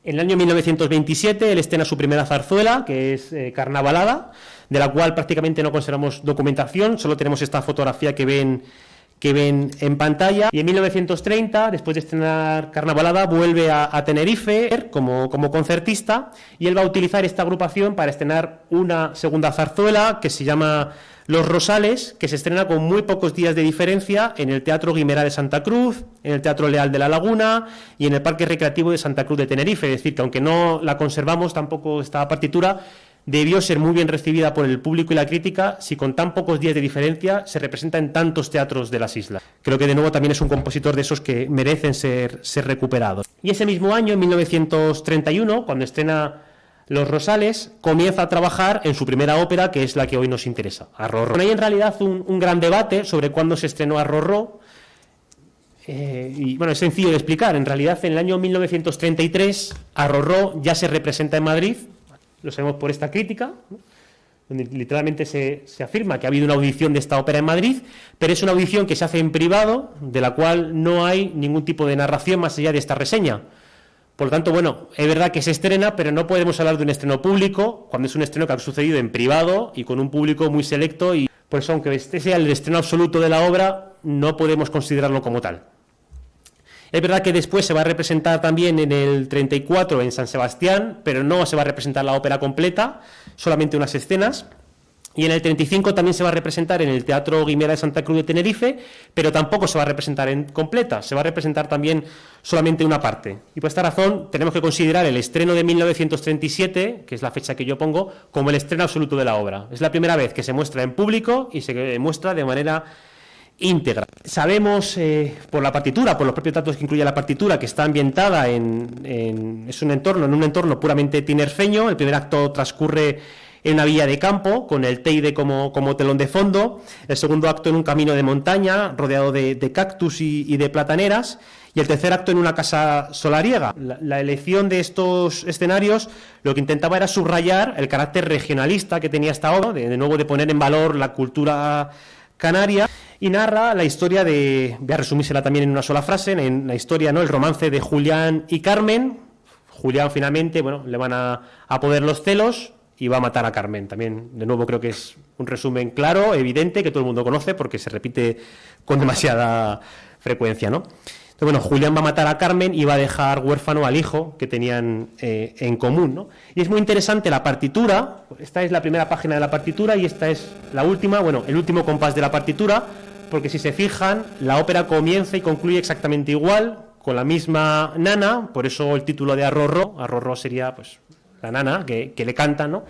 Speaker 1: En el año 1927 él estrena su primera zarzuela, que es Carnavalada, de la cual prácticamente no conservamos documentación, solo tenemos esta fotografía que ven en pantalla. Y en 1930, después de estrenar Carnavalada, vuelve a Tenerife como concertista y él va a utilizar esta agrupación para estrenar una segunda zarzuela que se llama Los Rosales, que se estrena con muy pocos días de diferencia en el Teatro Guimerá de Santa Cruz, en el Teatro Leal de la Laguna y en el Parque Recreativo de Santa Cruz de Tenerife. Es decir, que aunque no la conservamos tampoco esta partitura, debió ser muy bien recibida por el público y la crítica si con tan pocos días de diferencia se representa en tantos teatros de las islas. Creo que de nuevo también es un compositor de esos que merecen ser recuperados. Y ese mismo año, en 1931, cuando estrena Los Rosales, comienza a trabajar en su primera ópera, que es la que hoy nos interesa, Arrorró. Hay en realidad un gran debate sobre cuándo se estrenó Arrorró. Y bueno, es sencillo de explicar. En realidad, en el año 1933, Arrorró ya se representa en Madrid. Lo sabemos por esta crítica, ¿no? Donde literalmente se afirma que ha habido una audición de esta ópera en Madrid, pero es una audición que se hace en privado, de la cual no hay ningún tipo de narración más allá de esta reseña. Por lo tanto, bueno, es verdad que se estrena, pero no podemos hablar de un estreno público, cuando es un estreno que ha sucedido en privado y con un público muy selecto, y por eso, aunque este sea el estreno absoluto de la obra, no podemos considerarlo como tal. Es verdad que después se va a representar también en el 34 en San Sebastián, pero no se va a representar la ópera completa, solamente unas escenas. Y en el 35 también se va a representar en el Teatro Guimerá de Santa Cruz de Tenerife, pero tampoco se va a representar en completa, se va a representar también solamente una parte. Y por esta razón tenemos que considerar el estreno de 1937, que es la fecha que yo pongo, como el estreno absoluto de la obra. Es la primera vez que se muestra en público y se muestra de manera íntegra. Sabemos por la partitura, por los propios datos que incluye la partitura, que está ambientada en un entorno puramente tinerfeño. El primer acto transcurre en una villa de campo, con el Teide como telón de fondo. El segundo acto en un camino de montaña, rodeado de cactus y de plataneras. Y el tercer acto en una casa solariega. La elección de estos escenarios lo que intentaba era subrayar el carácter regionalista que tenía esta obra, de nuevo de poner en valor la cultura canaria, y narra la historia voy a resumírsela también en una sola frase, en la historia, ¿no?, el romance de Julián y Carmen. Julián finalmente, bueno, le van a poder los celos y va a matar a Carmen. También, de nuevo, creo que es un resumen claro, evidente, que todo el mundo conoce porque se repite con demasiada frecuencia, ¿no? Entonces, bueno, Julián va a matar a Carmen y va a dejar huérfano al hijo que tenían en común, ¿no? Y es muy interesante la partitura. Esta es la primera página de la partitura y esta es la última, bueno, el último compás de la partitura, porque si se fijan, la ópera comienza y concluye exactamente igual, con la misma nana, por eso el título de Arrorró. Arrorró sería, pues, la nana que le canta, ¿no?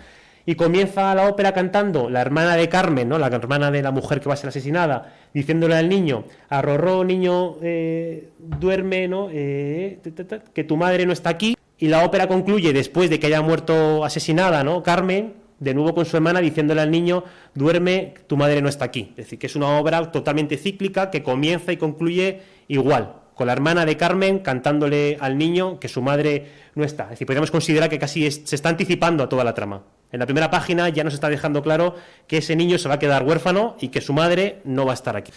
Speaker 1: Y comienza la ópera cantando la hermana de Carmen, ¿no?, la hermana de la mujer que va a ser asesinada, diciéndole al niño: Arrorró, niño, duerme, ¿no?, que tu madre no está aquí. Y la ópera concluye después de que haya muerto asesinada, ¿no?, Carmen, de nuevo con su hermana diciéndole al niño: duerme, tu madre no está aquí. Es decir, que es una obra totalmente cíclica que comienza y concluye igual, con la hermana de Carmen cantándole al niño que su madre no está. Es decir, podríamos considerar que casi se está anticipando a toda la trama. En la primera página ya nos está dejando claro que ese niño se va a quedar huérfano y que su madre no va a estar aquí.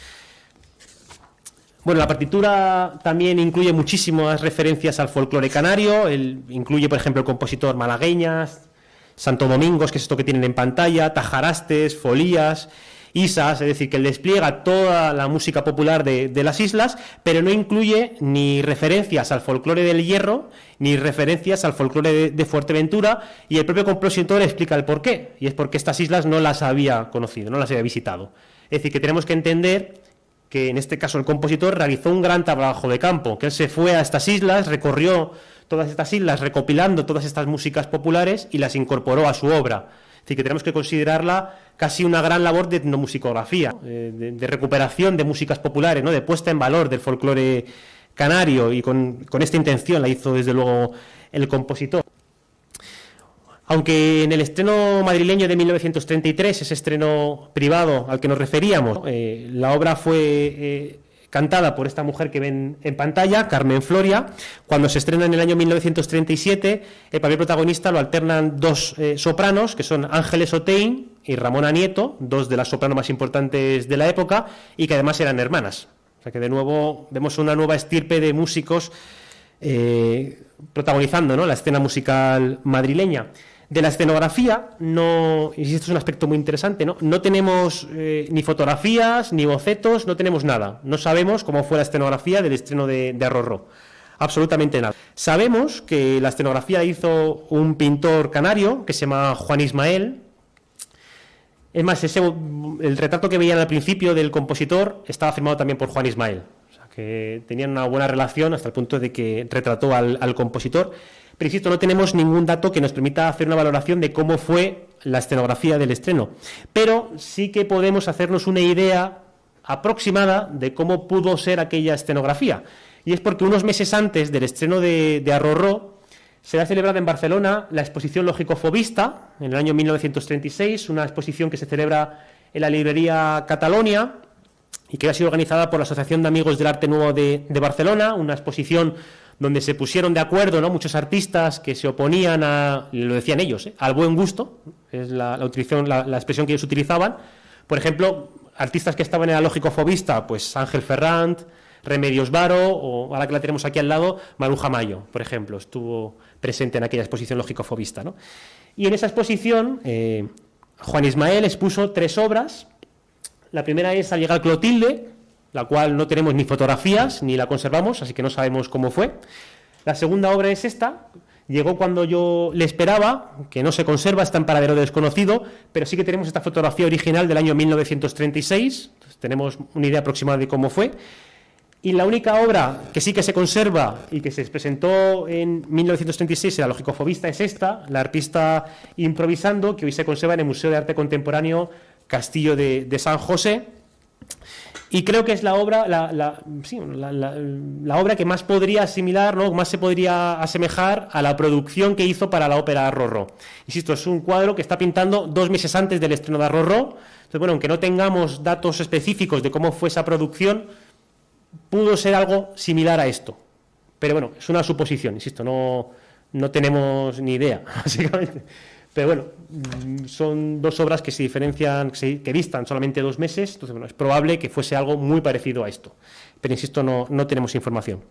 Speaker 1: Bueno, la partitura también incluye muchísimas referencias al folclore canario. Incluye, por ejemplo, el compositor malagueñas, Santo Domingos, que es esto que tienen en pantalla, tajarastes, folías, isas, es decir, que despliega toda la música popular de las islas, pero no incluye ni referencias al folclore del Hierro, ni referencias al folclore de Fuerteventura, y el propio compositor explica el porqué, y es porque estas islas no las había conocido, no las había visitado. Es decir, que tenemos que entender que en este caso el compositor realizó un gran trabajo de campo, que él se fue a estas islas, recorrió todas estas islas recopilando todas estas músicas populares y las incorporó a su obra. decir, que tenemos que considerarla casi una gran labor de etnomusicografía, de recuperación de músicas populares, ¿no? De puesta en valor del folclore canario, y con esta intención la hizo desde luego el compositor. Aunque en el estreno madrileño de 1933, ese estreno privado al que nos referíamos, la obra fue cantada por esta mujer que ven en pantalla, Carmen Floria. Cuando se estrena en el año 1937, el papel protagonista lo alternan dos sopranos, que son Ángeles Otein y Ramona Nieto, dos de las sopranos más importantes de la época, y que además eran hermanas. O sea que de nuevo vemos una nueva estirpe de músicos protagonizando, ¿no?, la escena musical madrileña. De la escenografía, no, y esto es un aspecto muy interesante, no tenemos ni fotografías, ni bocetos, no tenemos nada. No sabemos cómo fue la escenografía del estreno de Arrorró. Absolutamente nada. Sabemos que la escenografía la hizo un pintor canario que se llama Juan Ismael. Es más, el retrato que veían al principio del compositor estaba firmado también por Juan Ismael. O sea, que tenían una buena relación hasta el punto de que retrató al compositor. Pero insisto, no tenemos ningún dato que nos permita hacer una valoración de cómo fue la escenografía del estreno. Pero sí que podemos hacernos una idea aproximada de cómo pudo ser aquella escenografía. Y es porque unos meses antes del estreno de Arrorró, se ha celebrado en Barcelona la exposición Lógico-Fobista, en el año 1936, una exposición que se celebra en la librería Catalonia y que ha sido organizada por la Asociación de Amigos del Arte Nuevo de Barcelona, una exposición donde se pusieron de acuerdo, ¿no?, muchos artistas que se oponían lo decían ellos, al buen gusto, es la expresión que ellos utilizaban. Por ejemplo, artistas que estaban en la Lógico-Fobista, pues Ángel Ferrand, Remedios Varo, o ahora que la tenemos aquí al lado, Maruja Mayo, por ejemplo, estuvo presente en aquella exposición Lógico-Fobista, ¿no? Y en esa exposición, Juan Ismael expuso 3 obras. La primera es Al llegar Clotilde, la cual no tenemos ni fotografías ni la conservamos, así que no sabemos cómo fue. La segunda obra es esta, Llegó cuando yo le esperaba, que no se conserva, está en paradero desconocido, pero sí que tenemos esta fotografía original del año 1936, entonces tenemos una idea aproximada de cómo fue. Y la única obra que sí que se conserva y que se presentó en 1936 en la Lógico-Fobista es esta, la arpista improvisando, que hoy se conserva en el Museo de Arte Contemporáneo Castillo de San José. Y creo que es la obra, la obra que más podría asimilar, ¿no?, más se podría asemejar a la producción que hizo para la ópera Arrorró. Insisto, es un cuadro que está pintando 2 meses antes del estreno de Arrorró. Entonces, bueno, aunque no tengamos datos específicos de cómo fue esa producción, pudo ser algo similar a esto. Pero bueno, es una suposición, insisto, no tenemos ni idea, básicamente. Pero bueno, son 2 obras que se diferencian, que distan solamente 2 meses, entonces bueno, es probable que fuese algo muy parecido a esto. Pero insisto, no tenemos información.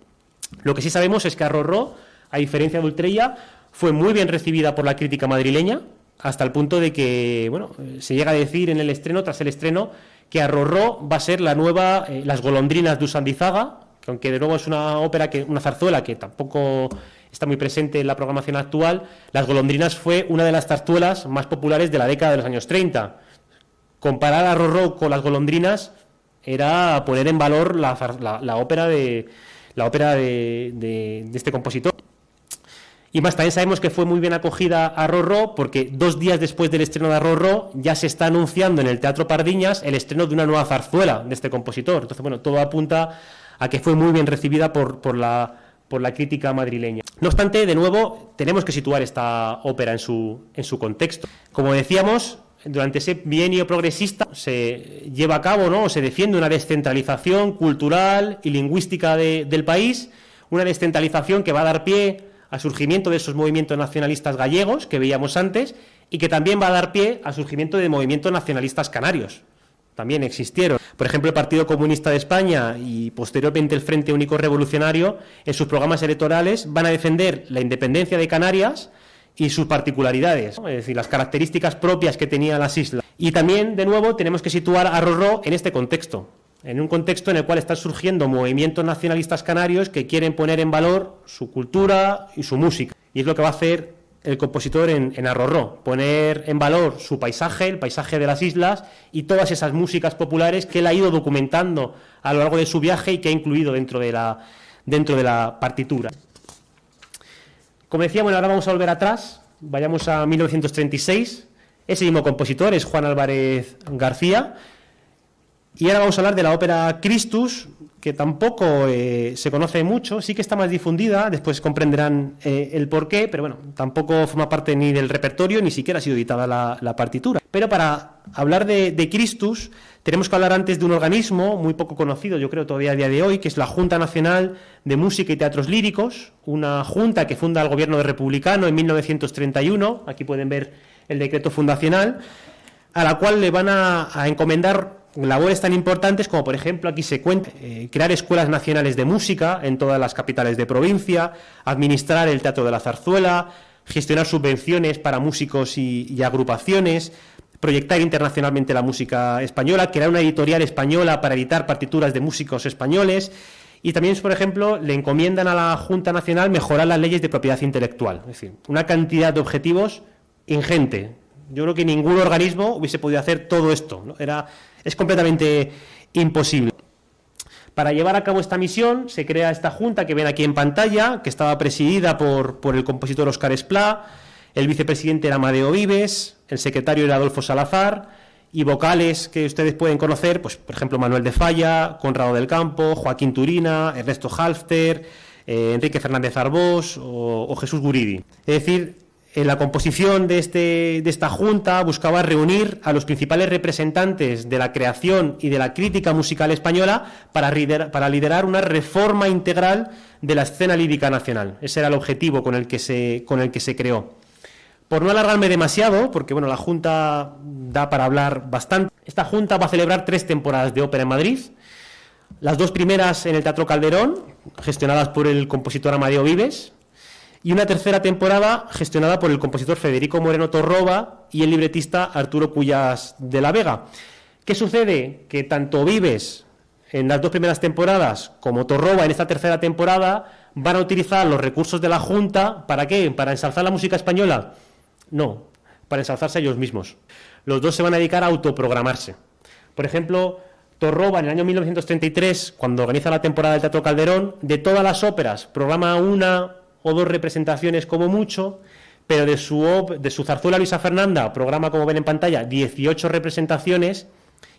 Speaker 1: Lo que sí sabemos es que Arrorró, a diferencia de Ultrella, fue muy bien recibida por la crítica madrileña, hasta el punto de que, bueno, se llega a decir en el estreno, tras el estreno, que Arrorró va a ser la nueva Las golondrinas de Usandizaga, que aunque de nuevo es una ópera, una zarzuela que tampoco está muy presente en la programación actual. Las golondrinas fue una de las zarzuelas más populares de la década de los años 30. Comparar a Arrorró con las golondrinas era poner en valor la ópera de este compositor. Y más, también sabemos que fue muy bien acogida Arrorró porque 2 días después del estreno de Arrorró ya se está anunciando en el Teatro Pardiñas el estreno de una nueva zarzuela de este compositor. Entonces, bueno, todo apunta a que fue muy bien recibida por la crítica madrileña. No obstante, de nuevo, tenemos que situar esta ópera en su contexto. Como decíamos, durante ese bienio progresista se lleva a cabo, ¿no?, o se defiende una descentralización cultural y lingüística del país, una descentralización que va a dar pie al surgimiento de esos movimientos nacionalistas gallegos que veíamos antes y que también va a dar pie al surgimiento de movimientos nacionalistas canarios. También existieron. Por ejemplo, el Partido Comunista de España y posteriormente el Frente Único Revolucionario, en sus programas electorales van a defender la independencia de Canarias y sus particularidades, ¿no?, es decir, las características propias que tenían las islas. Y también, de nuevo, tenemos que situar a Arrorró en este contexto, en un contexto en el cual están surgiendo movimientos nacionalistas canarios que quieren poner en valor su cultura y su música. Y es lo que va a hacer el compositor en Arrorró, poner en valor su paisaje, el paisaje de las islas y todas esas músicas populares que él ha ido documentando a lo largo de su viaje y que ha incluido dentro de la partitura. Como decía, bueno, ahora vamos a volver atrás, vayamos a 1936. Ese mismo compositor es Juan Álvarez García. Y ahora vamos a hablar de la ópera Christus, que tampoco se conoce mucho, sí que está más difundida, después comprenderán el porqué, pero bueno, tampoco forma parte ni del repertorio, ni siquiera ha sido editada la partitura. Pero para hablar de Christus, tenemos que hablar antes de un organismo muy poco conocido, yo creo todavía a día de hoy, que es la Junta Nacional de Música y Teatros Líricos, una junta que funda el gobierno republicano en 1931, aquí pueden ver el decreto fundacional, a la cual le van a encomendar labores tan importantes como, por ejemplo, aquí se cuenta, crear escuelas nacionales de música en todas las capitales de provincia, administrar el Teatro de la Zarzuela, gestionar subvenciones para músicos y agrupaciones, proyectar internacionalmente la música española, crear una editorial española para editar partituras de músicos españoles, y también, por ejemplo, le encomiendan a la Junta Nacional mejorar las leyes de propiedad intelectual, es decir, una cantidad de objetivos ingente. Yo creo que ningún organismo hubiese podido hacer todo esto, ¿no? Es completamente imposible. Para llevar a cabo esta misión se crea esta junta que ven aquí en pantalla, que estaba presidida por el compositor Óscar Esplá, el vicepresidente era Amadeo Vives, el secretario era Adolfo Salazar, y vocales que ustedes pueden conocer, pues por ejemplo Manuel de Falla, Conrado del Campo, Joaquín Turina, Ernesto Halfter, Enrique Fernández Arbós o Jesús Guridi. Es decir, en la composición de esta junta buscaba reunir a los principales representantes de la creación y de la crítica musical española para liderar una reforma integral de la escena lírica nacional. Ese era el objetivo con el que se creó. Por no alargarme demasiado, porque bueno, la junta da para hablar bastante, esta junta va a celebrar 3 temporadas de ópera en Madrid. Las 2 primeras en el Teatro Calderón, gestionadas por el compositor Amadeo Vives, y una tercera temporada gestionada por el compositor Federico Moreno Torroba y el libretista Arturo Cuyas de la Vega. ¿Qué sucede? Que tanto Vives en las 2 primeras temporadas como Torroba en esta tercera temporada van a utilizar los recursos de la Junta. ¿Para qué? ¿Para ensalzar la música española? No, para ensalzarse a ellos mismos. Los dos se van a dedicar a autoprogramarse. Por ejemplo, Torroba en el año 1933, cuando organiza la temporada del Teatro Calderón, de todas las óperas programa 1 o 2 representaciones como mucho, pero de su zarzuela Luisa Fernanda programa, como ven en pantalla, 18 representaciones,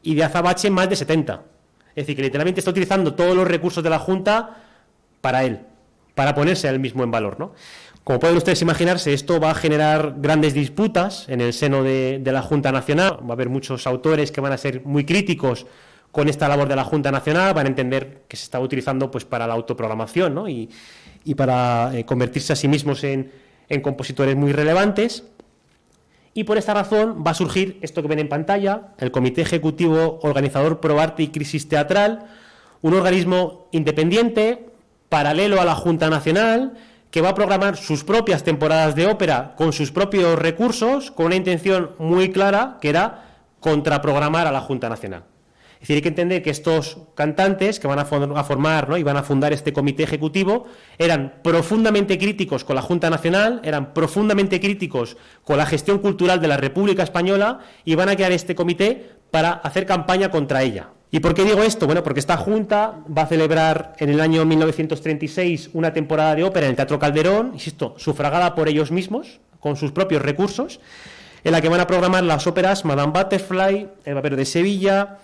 Speaker 1: y de Azabache más de 70. Es decir, que literalmente está utilizando todos los recursos de la Junta para él, para ponerse a él mismo en valor, ¿no? Como pueden ustedes imaginarse, esto va a generar grandes disputas en el seno de la Junta Nacional. Va a haber muchos autores que van a ser muy críticos con esta labor de la Junta Nacional, van a entender que se está utilizando pues para la autoprogramación, ¿no? y para convertirse a sí mismos en compositores muy relevantes. Y por esta razón va a surgir esto que ven en pantalla, el Comité Ejecutivo Organizador Pro Arte y Crisis Teatral, un organismo independiente, paralelo a la Junta Nacional, que va a programar sus propias temporadas de ópera con sus propios recursos, con una intención muy clara, que era contraprogramar a la Junta Nacional. Es decir, hay que entender que estos cantantes que van a formar, ¿no?, y van a fundar este comité ejecutivo eran profundamente críticos con la Junta Nacional, eran profundamente críticos con la gestión cultural de la República Española y van a crear este comité para hacer campaña contra ella. ¿Y por qué digo esto? Bueno, porque esta Junta va a celebrar en el año 1936 una temporada de ópera en el Teatro Calderón, insisto, sufragada por ellos mismos, con sus propios recursos, en la que van a programar las óperas Madame Butterfly, El Barbero de Sevilla,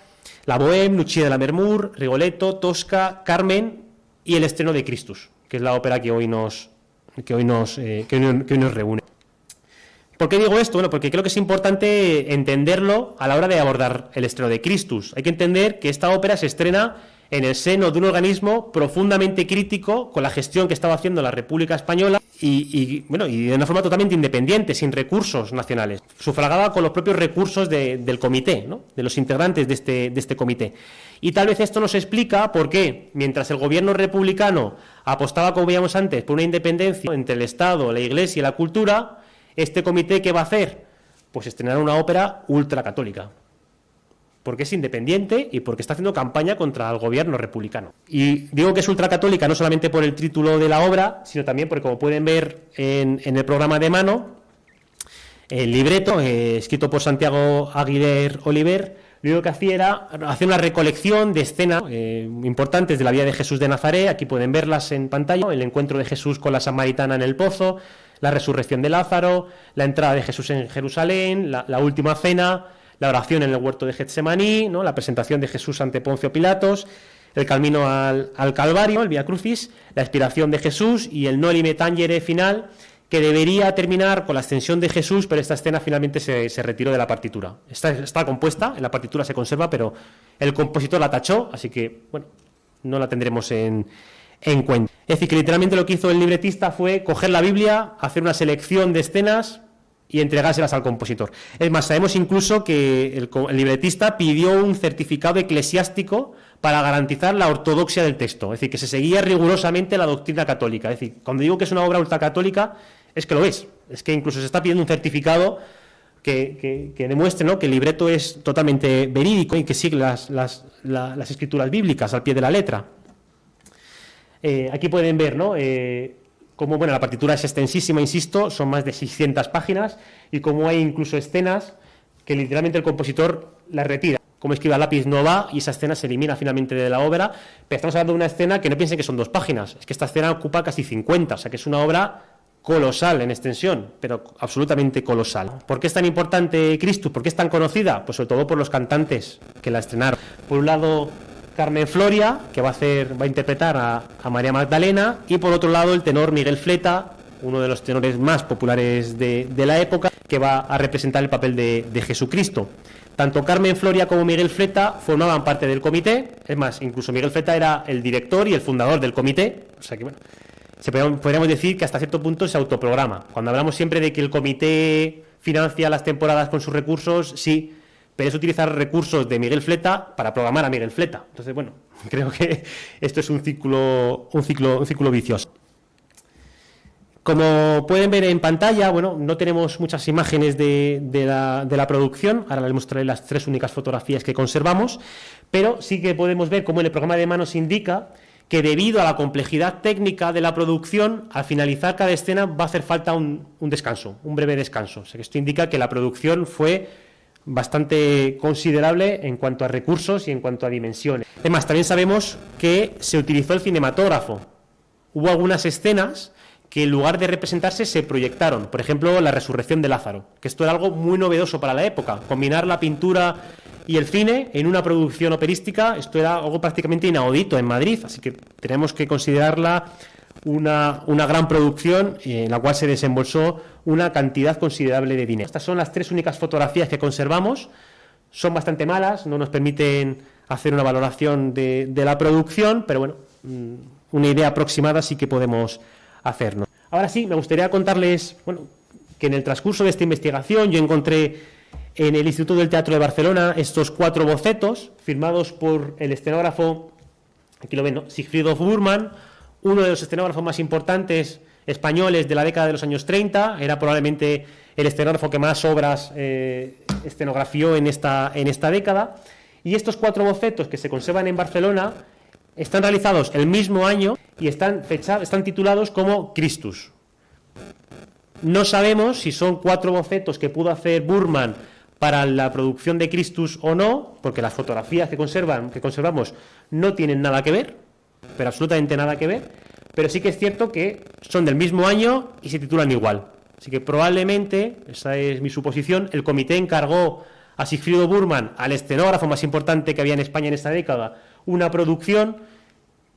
Speaker 1: La Bohème, Lucia de Lammermoor, Rigoletto, Tosca, Carmen y el estreno de Christus, que es la ópera que hoy nos reúne. ¿Por qué digo esto? Bueno, porque creo que es importante entenderlo a la hora de abordar el estreno de Christus. Hay que entender que esta ópera se estrena en el seno de un organismo profundamente crítico con la gestión que estaba haciendo la República Española y de una forma totalmente independiente, sin recursos nacionales, sufragada con los propios recursos del comité, ¿no?, de los integrantes de este comité. Y tal vez esto nos explica por qué, mientras el gobierno republicano apostaba, como veíamos antes, por una independencia entre el Estado, la Iglesia y la cultura, este comité, ¿qué va a hacer? Pues estrenar una ópera ultracatólica, porque es independiente y porque está haciendo campaña contra el gobierno republicano. Y digo que es ultracatólica no solamente por el título de la obra, sino también porque, como pueden ver en el programa de mano, el libreto, escrito por Santiago Aguiler Oliver, lo único que hacía era hacer una recolección de escenas importantes de la vida de Jesús de Nazaret. Aquí pueden verlas en pantalla: el encuentro de Jesús con la samaritana en el pozo, la resurrección de Lázaro, la entrada de Jesús en Jerusalén, la última cena, la oración en el huerto de Getsemaní, ¿no? La presentación de Jesús ante Poncio Pilatos, el camino al Calvario, el Vía Crucis, la expiración de Jesús y el Noli Tangere final, que debería terminar con la ascensión de Jesús, pero esta escena finalmente se retiró de la partitura. Está compuesta, en la partitura se conserva, pero el compositor la tachó, así que, bueno, no la tendremos en cuenta. Es decir, que literalmente lo que hizo el libretista fue coger la Biblia, hacer una selección de escenas y entregárselas al compositor. Es más, sabemos incluso que el libretista pidió un certificado eclesiástico para garantizar la ortodoxia del texto, es decir, que se seguía rigurosamente la doctrina católica. Es decir, cuando digo que es una obra ultracatólica, es que lo es que incluso se está pidiendo un certificado que demuestre, ¿no?, que el libreto es totalmente verídico y que sigue las escrituras bíblicas al pie de la letra. Aquí pueden ver, ¿no?, cómo, bueno, la partitura es extensísima, insisto, son más de 600 páginas, y cómo hay incluso escenas que literalmente el compositor las retira. Como escribe a lápiz no va, y esa escena se elimina finalmente de la obra, pero estamos hablando de una escena que no piensen que son 2 páginas, es que esta escena ocupa casi 50, o sea que es una obra colosal en extensión, pero absolutamente colosal. ¿Por qué es tan importante Christus? ¿Por qué es tan conocida? Pues sobre todo por los cantantes que la estrenaron. Por un lado, Carmen Floria, que va a interpretar a María Magdalena, y por otro lado el tenor Miguel Fleta, uno de los tenores más populares de la época, que va a representar el papel de Jesucristo. Tanto Carmen Floria como Miguel Fleta formaban parte del comité, es más, incluso Miguel Fleta era el director y el fundador del comité, o sea que, bueno, podríamos decir que hasta cierto punto se autoprograma. Cuando hablamos siempre de que el comité financia las temporadas con sus recursos, sí, pero es utilizar recursos de Miguel Fleta para programar a Miguel Fleta. Entonces, bueno, creo que esto es un ciclo vicioso. Como pueden ver en pantalla, bueno, no tenemos muchas imágenes de la producción, ahora les mostraré las 3 únicas fotografías que conservamos, pero sí que podemos ver cómo en el programa de manos indica que debido a la complejidad técnica de la producción, al finalizar cada escena va a hacer falta un descanso, un breve descanso. O sea que esto indica que la producción fue bastante considerable en cuanto a recursos y en cuanto a dimensiones. Además, también sabemos que se utilizó el cinematógrafo. Hubo algunas escenas que en lugar de representarse se proyectaron, por ejemplo, la resurrección de Lázaro, que esto era algo muy novedoso para la época, combinar la pintura y el cine en una producción operística, esto era algo prácticamente inaudito en Madrid, así que tenemos que considerarla una gran producción en la cual se desembolsó una cantidad considerable de dinero. Estas son las 3 únicas fotografías que conservamos, son bastante malas, no nos permiten hacer una valoración de la producción, pero bueno, una idea aproximada sí que podemos hacernos. Ahora sí, me gustaría contarles, bueno, que en el transcurso de esta investigación yo encontré en el Instituto del Teatro de Barcelona estos 4 bocetos firmados por el escenógrafo, aquí lo ven, ¿no?, Sigfrido Burman, uno de los escenógrafos más importantes españoles de la década de los años 30, era probablemente el escenógrafo que más obras escenografió en esta década, y estos 4 bocetos que se conservan en Barcelona están realizados el mismo año y están titulados como Christus. No sabemos si son 4 bocetos que pudo hacer Burman para la producción de Christus o no, porque las fotografías que conservamos no tienen nada que ver, pero absolutamente nada que ver, pero sí que es cierto que son del mismo año y se titulan igual. Así que probablemente, esa es mi suposición, el comité encargó a Sigfrido Burman, al escenógrafo más importante que había en España en esta década, una producción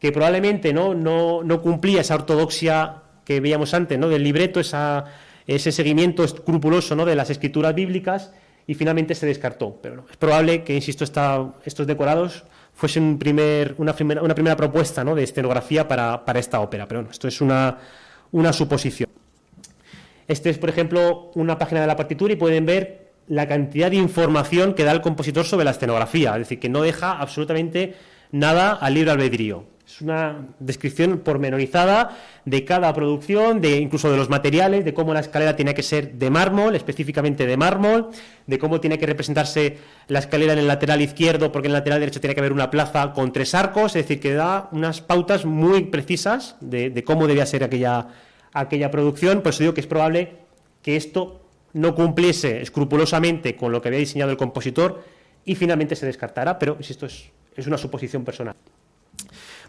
Speaker 1: que probablemente no cumplía esa ortodoxia que veíamos antes, ¿no?, del libreto, ese seguimiento escrupuloso, ¿no?, de las escrituras bíblicas, y finalmente se descartó. Pero no, es probable que, insisto, estos decorados fuesen una primera propuesta, ¿no?, de escenografía para esta ópera, pero bueno, esto es una suposición. Este es, por ejemplo, una página de la partitura y pueden ver la cantidad de información que da el compositor sobre la escenografía, es decir, que no deja absolutamente nada al libre albedrío. Es una descripción pormenorizada de cada producción, incluso de los materiales, de cómo la escalera tiene que ser de mármol, específicamente de mármol, de cómo tiene que representarse la escalera en el lateral izquierdo, porque en el lateral derecho tiene que haber una plaza con 3 arcos, es decir, que da unas pautas muy precisas de cómo debía ser aquella producción. Por eso digo que es probable que esto no cumpliese escrupulosamente con lo que había diseñado el compositor y finalmente se descartara, pero insisto, es una suposición personal.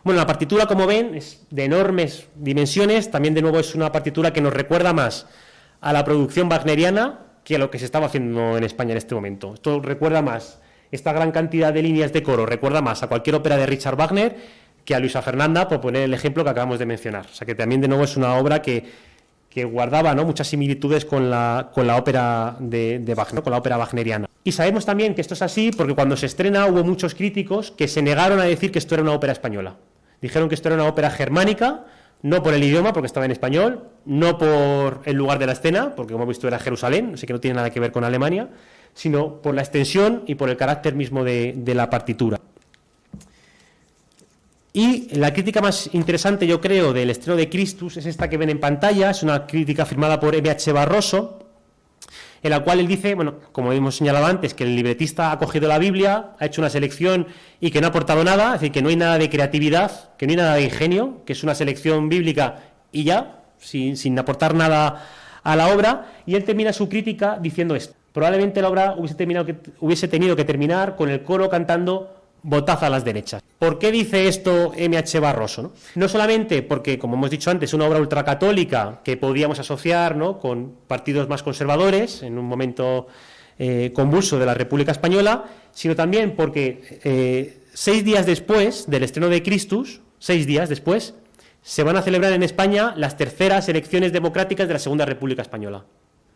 Speaker 1: Bueno, la partitura, como ven, es de enormes dimensiones. También, de nuevo, es una partitura que nos recuerda más a la producción wagneriana que a lo que se estaba haciendo en España en este momento. Esto recuerda más, esta gran cantidad de líneas de coro recuerda más a cualquier ópera de Richard Wagner que a Luisa Fernanda, por poner el ejemplo que acabamos de mencionar. O sea que también, de nuevo, es una obra que guardaba, ¿no?, muchas similitudes con la ópera de Wagner, ¿no?, con la ópera wagneriana. Y sabemos también que esto es así porque cuando se estrena hubo muchos críticos que se negaron a decir que esto era una ópera española. Dijeron que esto era una ópera germánica, no por el idioma, porque estaba en español, no por el lugar de la escena, porque como hemos visto era Jerusalén, así que no tiene nada que ver con Alemania, sino por la extensión y por el carácter mismo de la partitura. Y la crítica más interesante, yo creo, del estreno de Christus es esta que ven en pantalla, es una crítica firmada por M.H. Barroso, en la cual él dice, bueno, como hemos señalado antes, que el libretista ha cogido la Biblia, ha hecho una selección y que no ha aportado nada, es decir, que no hay nada de creatividad, que no hay nada de ingenio, que es una selección bíblica y ya, sin aportar nada a la obra, y él termina su crítica diciendo esto. Probablemente la obra hubiese tenido que terminar con el coro cantando Votad a las derechas. ¿Por qué dice esto M.H. Barroso? No solamente porque, como hemos dicho antes, es una obra ultracatólica que podíamos asociar, ¿no?, con partidos más conservadores en un momento convulso de la República Española, sino también porque 6 días después del estreno de Christus, 6 días después, se van a celebrar en España las terceras elecciones democráticas de la Segunda República Española.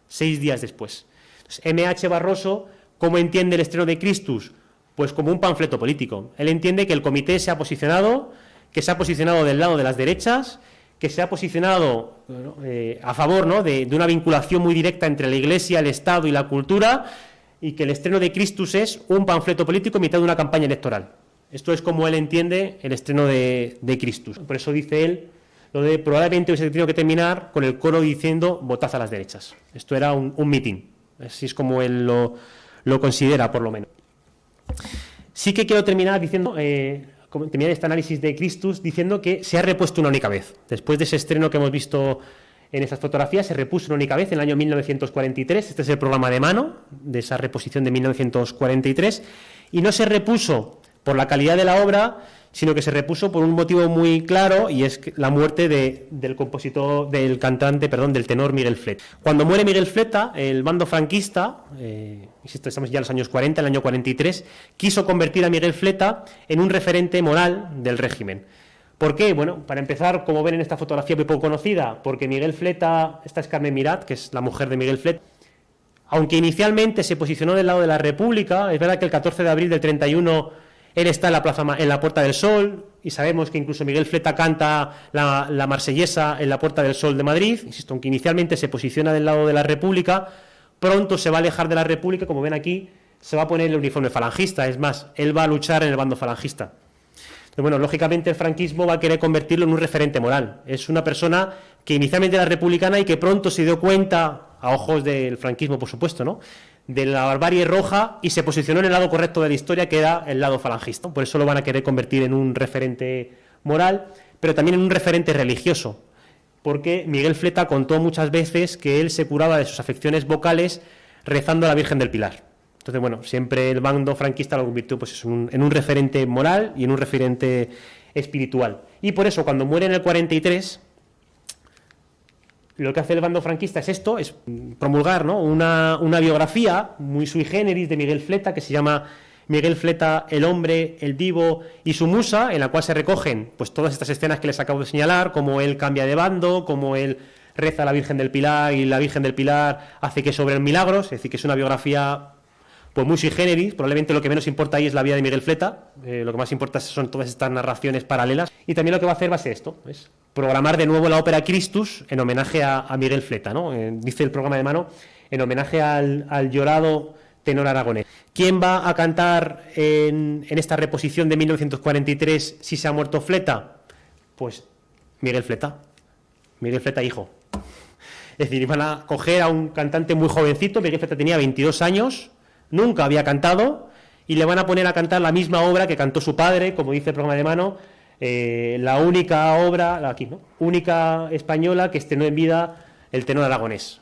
Speaker 1: 6 días después. Entonces, M.H. Barroso, ¿cómo entiende el estreno de Christus? Pues como un panfleto político. Él entiende que el comité se ha posicionado, que se ha posicionado del lado de las derechas, que se ha posicionado a favor, ¿no?, de una vinculación muy directa entre la Iglesia, el Estado y la cultura, y que el estreno de Christus es un panfleto político en mitad de una campaña electoral. Esto es como él entiende el estreno de Christus. Por eso dice él lo de probablemente hubiese tenido que terminar con el coro diciendo votad a las derechas. Esto era un mitin. Así es como él lo considera, por lo menos. Sí que quiero terminar diciendo, terminar este análisis de Christus diciendo que se ha repuesto una única vez. Después de ese estreno que hemos visto en esas fotografías, se repuso una única vez en el año 1943. Este es el programa de mano de esa reposición de 1943. Y no se repuso por la calidad de la obra, sino que se repuso por un motivo muy claro, y es la muerte del compositor, del tenor Miguel Fleta. Cuando muere Miguel Fleta, el bando franquista, estamos ya en los años 40, el año 43, quiso convertir a Miguel Fleta en un referente moral del régimen. ¿Por qué? Bueno, para empezar, como ven en esta fotografía muy poco conocida, porque Miguel Fleta, esta es Carmen Mirat, que es la mujer de Miguel Fleta, aunque inicialmente se posicionó del lado de la República, es verdad que el 14 de abril del 31 él está en la Puerta del Sol, y sabemos que incluso Miguel Fleta canta la Marsellesa en la Puerta del Sol de Madrid. Insisto, aunque inicialmente se posiciona del lado de la República, pronto se va a alejar de la República, como ven aquí, se va a poner el uniforme falangista, es más, él va a luchar en el bando falangista. Entonces, bueno, lógicamente el franquismo va a querer convertirlo en un referente moral. Es una persona que inicialmente era republicana y que pronto se dio cuenta, a ojos del franquismo, por supuesto, ¿no?, de la barbarie roja, y se posicionó en el lado correcto de la historia, que era el lado falangista. Por eso lo van a querer convertir en un referente moral, pero también en un referente religioso, porque Miguel Fleta contó muchas veces que él se curaba de sus afecciones vocales rezando a la Virgen del Pilar. Entonces, bueno, siempre el bando franquista lo convirtió pues, en un referente moral y en un referente espiritual. Y por eso, cuando muere en el 43... lo que hace el bando franquista es esto, es promulgar, ¿no?, una biografía muy sui generis de Miguel Fleta, que se llama Miguel Fleta, el hombre, el divo y su musa, en la cual se recogen pues todas estas escenas que les acabo de señalar, como él cambia de bando, como él reza a la Virgen del Pilar y la Virgen del Pilar hace que sobren milagros. Es decir, que es una biografía pues muy sui generis. Probablemente lo que menos importa ahí es la vida de Miguel Fleta, lo que más importa son todas estas narraciones paralelas, y también lo que va a hacer va a ser esto, es programar de nuevo la ópera Christus en homenaje a Miguel Fleta, ¿no? Dice el programa de mano, en homenaje al llorado tenor aragonés. ¿Quién va a cantar en esta reposición de 1943 si se ha muerto Fleta? Pues Miguel Fleta hijo. Es decir, iban a coger a un cantante muy jovencito. Miguel Fleta tenía 22 años, nunca había cantado, y le van a poner a cantar la misma obra que cantó su padre, como dice el programa de mano, la única obra, aquí, ¿no?, única española que estrenó en vida el tenor aragonés.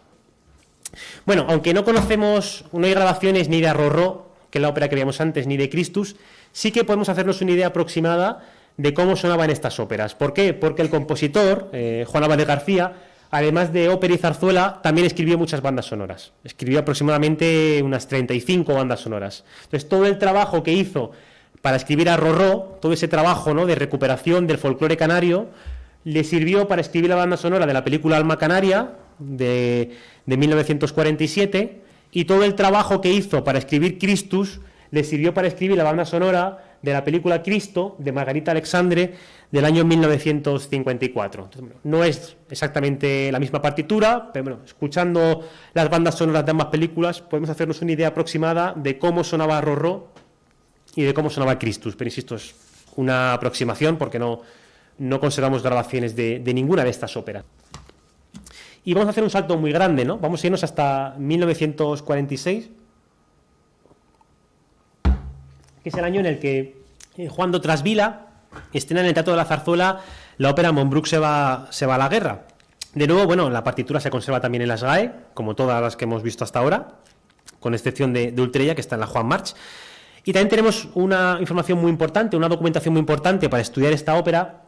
Speaker 1: Bueno, aunque no hay grabaciones ni de Arrorró, que es la ópera que veíamos antes, ni de Christus, sí que podemos hacernos una idea aproximada de cómo sonaban estas óperas. ¿Por qué? Porque el compositor, Juan Álvarez García, además de ópera y zarzuela, también escribió muchas bandas sonoras. Escribió aproximadamente unas 35 bandas sonoras. Entonces, todo el trabajo que hizo para escribir a Rorró, todo ese trabajo, ¿no?, de recuperación del folclore canario, le sirvió para escribir la banda sonora de la película Alma Canaria, de 1947, y todo el trabajo que hizo para escribir Christus le sirvió para escribir la banda sonora de la película Cristo, de Margarita Alexandre, del año 1954. Entonces, bueno, no es exactamente la misma partitura, pero bueno, escuchando las bandas sonoras de ambas películas podemos hacernos una idea aproximada de cómo sonaba Rorró y de cómo sonaba Christus, pero insisto, es una aproximación porque no conservamos grabaciones de ninguna de estas óperas. Y vamos a hacer un salto muy grande, ¿no? Vamos a irnos hasta 1946, que es el año en el que Juan de Trasvila estrena en el Teatro de la Zarzuela la ópera Montbrú se va a la guerra. De nuevo, bueno, la partitura se conserva también en la SGAE, como todas las que hemos visto hasta ahora, con excepción de Utrella, que está en la Juan March. Y también tenemos una información muy importante, una documentación muy importante para estudiar esta ópera,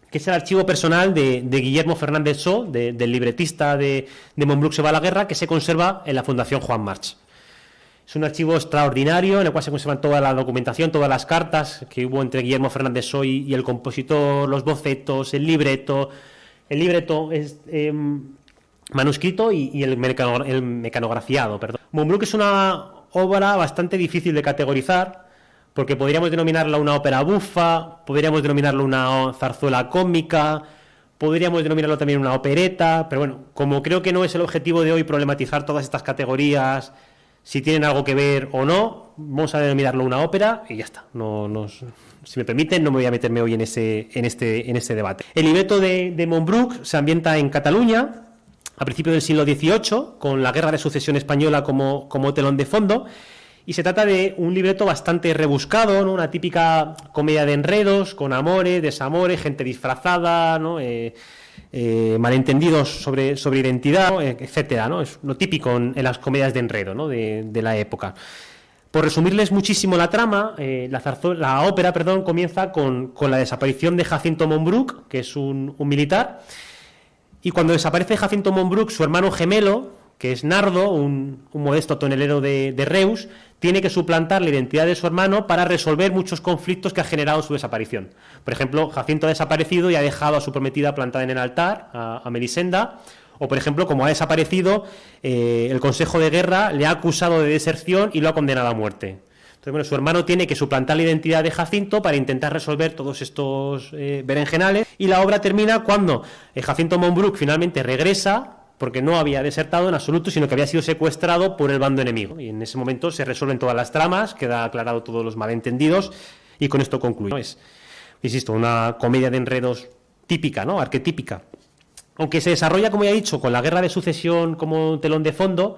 Speaker 1: que es el archivo personal de Guillermo Fernández So, del libretista de Montbrú se va a la guerra, que se conserva en la Fundación Juan March. Es un archivo extraordinario en el cual se conservan toda la documentación, todas las cartas que hubo entre Guillermo Fernández So y el compositor, los bocetos, el libreto. El libreto es manuscrito y el mecanografiado. Montbrú es una obra bastante difícil de categorizar, porque podríamos denominarla una ópera bufa, podríamos denominarla una zarzuela cómica, podríamos denominarlo también una opereta, pero bueno, como creo que no es el objetivo de hoy problematizar todas estas categorías, si tienen algo que ver o no, vamos a denominarlo una ópera y ya está. Si me permiten, no me voy a meterme hoy en este debate. El libreto de Montbrú se ambienta en Cataluña, a principios del siglo XVIII, con la Guerra de Sucesión Española como telón de fondo, y se trata de un libreto bastante rebuscado, ¿no? Una típica comedia de enredos, con amores, desamores, gente disfrazada, ¿no? Malentendidos sobre identidad, ¿no? Etcétera, ¿no? Es lo típico en las comedias de enredo, ¿no?, de la época. Por resumirles muchísimo la trama, la ópera comienza con la desaparición de Jacinto Montbrú, que es un militar, y cuando desaparece Jacinto Montbrú, su hermano gemelo, que es Nardo, un modesto tonelero de Reus, tiene que suplantar la identidad de su hermano para resolver muchos conflictos que ha generado su desaparición. Por ejemplo, Jacinto ha desaparecido y ha dejado a su prometida plantada en el altar, a Melisenda, o por ejemplo, como ha desaparecido, el Consejo de Guerra le ha acusado de deserción y lo ha condenado a muerte. Entonces, bueno, su hermano tiene que suplantar la identidad de Jacinto para intentar resolver todos estos berenjenales, y la obra termina cuando Jacinto Montbrú finalmente regresa, porque no había desertado en absoluto, sino que había sido secuestrado por el bando enemigo. Y en ese momento se resuelven todas las tramas, queda aclarado todos los malentendidos, y con esto concluye. Es, insisto, una comedia de enredos típica, ¿no?, arquetípica. Aunque se desarrolla, como ya he dicho, con la Guerra de Sucesión como telón de fondo,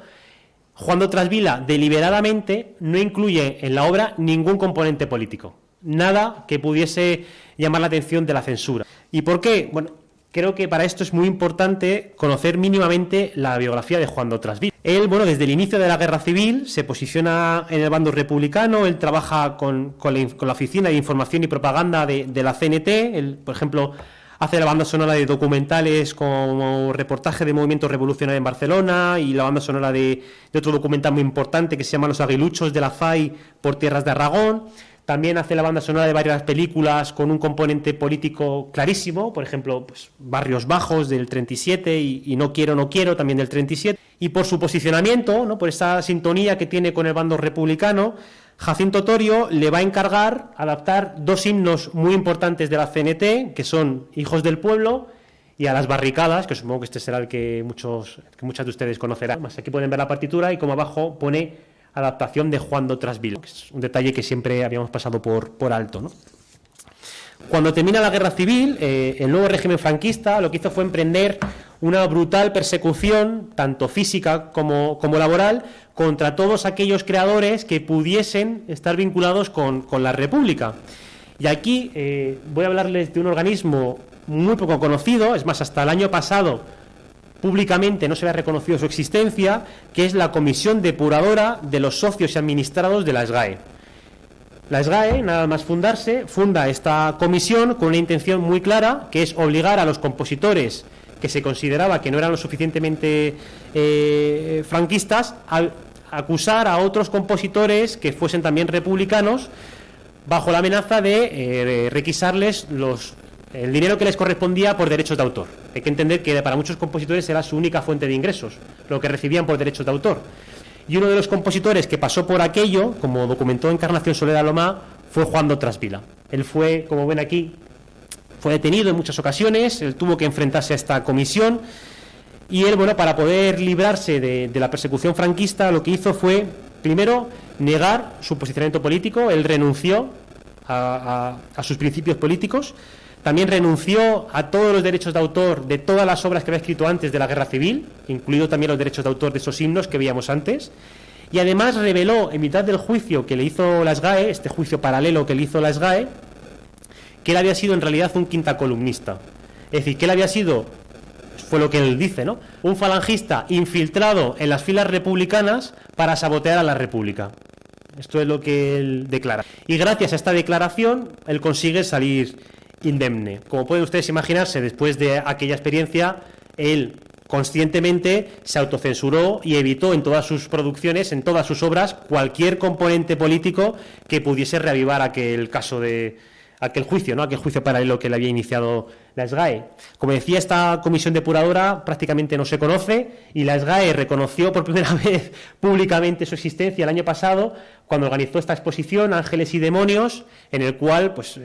Speaker 1: Juan de Trasvila deliberadamente no incluye en la obra ningún componente político, nada que pudiese llamar la atención de la censura. ¿Y por qué? Bueno, creo que para esto es muy importante conocer mínimamente la biografía de Juan de Trasvila. Él, bueno, desde el inicio de la Guerra Civil se posiciona en el bando republicano, él trabaja con la Oficina de Información y Propaganda de la CNT, él, por ejemplo, hace la banda sonora de documentales como reportaje de movimiento revolucionario en Barcelona, y la banda sonora de otro documental muy importante que se llama Los aguiluchos de la FAI por tierras de Aragón. También hace la banda sonora de varias películas con un componente político clarísimo, por ejemplo, pues, Barrios Bajos del 37 y No quiero, no quiero también del 37. Y por su posicionamiento, ¿no?, por esa sintonía que tiene con el bando republicano, Jacinto Torio le va a encargar adaptar dos himnos muy importantes de la CNT, que son Hijos del Pueblo y A las barricadas, que supongo que este será el que muchas de ustedes conocerán. Más aquí pueden ver la partitura y como abajo pone adaptación de Juan de Trasvila, que es un detalle que siempre habíamos pasado por alto, ¿no? Cuando termina la Guerra Civil, el nuevo régimen franquista lo que hizo fue emprender una brutal persecución, tanto física como laboral, contra todos aquellos creadores que pudiesen estar vinculados con la República. Y aquí voy a hablarles de un organismo muy poco conocido, es más, hasta el año pasado públicamente no se había reconocido su existencia, que es la Comisión Depuradora de los Socios y Administrados de la SGAE. la SGAE, nada más fundarse, funda esta comisión con una intención muy clara, que es obligar a los compositores que se consideraba que no eran lo suficientemente franquistas a acusar a otros compositores que fuesen también republicanos, bajo la amenaza de requisarles el dinero que les correspondía por derechos de autor. Hay que entender que para muchos compositores era su única fuente de ingresos, lo que recibían por derechos de autor. Y uno de los compositores que pasó por aquello, como documentó Encarnación Soledad Lomá, fue Juan de Trasvila. Él fue, como ven aquí, fue detenido en muchas ocasiones, él tuvo que enfrentarse a esta comisión, y él, bueno, para poder librarse de la persecución franquista, lo que hizo fue, primero, negar su posicionamiento político. Él renunció a sus principios políticos, también renunció a todos los derechos de autor de todas las obras que había escrito antes de la Guerra Civil, incluido también los derechos de autor de esos himnos que veíamos antes, y además reveló en mitad del juicio que le hizo la SGAE, este juicio paralelo que le hizo la SGAE, que él había sido en realidad un quinta columnista. Es decir, que él había sido, fue lo que él dice, ¿no?, un falangista infiltrado en las filas republicanas para sabotear a la República. Esto es lo que él declara. Y gracias a esta declaración, él consigue salir indemne. Como pueden ustedes imaginarse, después de aquella experiencia, él conscientemente se autocensuró y evitó en todas sus producciones, en todas sus obras, cualquier componente político que pudiese reavivar aquel caso de aquel juicio, ¿no?, aquel juicio paralelo que le había iniciado la SGAE. Como decía, esta comisión depuradora prácticamente no se conoce, y la SGAE reconoció por primera vez públicamente su existencia el año pasado, cuando organizó esta exposición Ángeles y Demonios, en el cual pues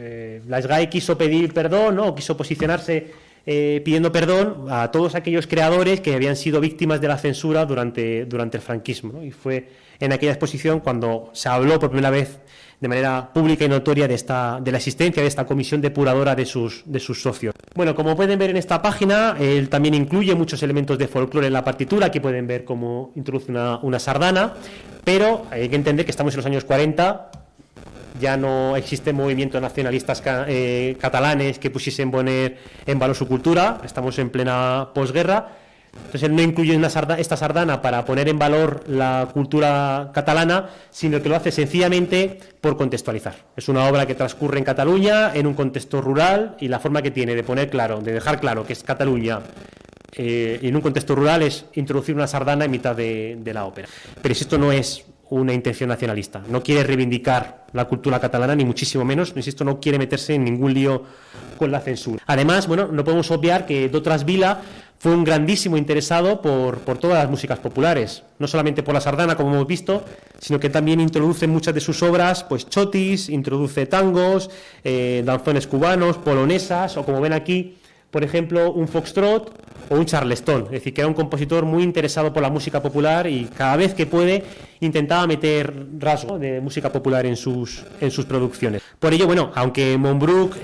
Speaker 1: la SGAE quiso pedir perdón, ¿no?, o quiso posicionarse pidiendo perdón a todos aquellos creadores que habían sido víctimas de la censura durante el franquismo, ¿no? Y fue en aquella exposición cuando se habló por primera vez de manera pública y notoria de la existencia de esta comisión depuradora de sus socios. Bueno, como pueden ver en esta página, él también incluye muchos elementos de folclore en la partitura. Aquí pueden ver cómo introduce una sardana, pero hay que entender que estamos en los años 40, ya no existen movimientos nacionalistas catalanes que pusiesen poner en valor su cultura, estamos en plena posguerra. Entonces él no incluye esta sardana para poner en valor la cultura catalana, sino que lo hace sencillamente por contextualizar. Es una obra que transcurre en Cataluña, en un contexto rural, y la forma que tiene de poner claro, de dejar claro que es Cataluña en un contexto rural, es introducir una sardana en mitad de la ópera. Pero esto no es una intención nacionalista, no quiere reivindicar la cultura catalana, ni muchísimo menos, insisto, no quiere meterse en ningún lío con la censura. Además, bueno, no podemos obviar que de Trasvila fue un grandísimo interesado por todas las músicas populares, no solamente por la sardana, como hemos visto, sino que también introduce en muchas de sus obras pues chotis, introduce tangos, danzones cubanos, polonesas, o como ven aquí, por ejemplo, un foxtrot o un charleston. Es decir, que era un compositor muy interesado por la música popular, y cada vez que puede intentaba meter rasgos de música popular en sus producciones. Por ello, bueno, aunque Montbrouck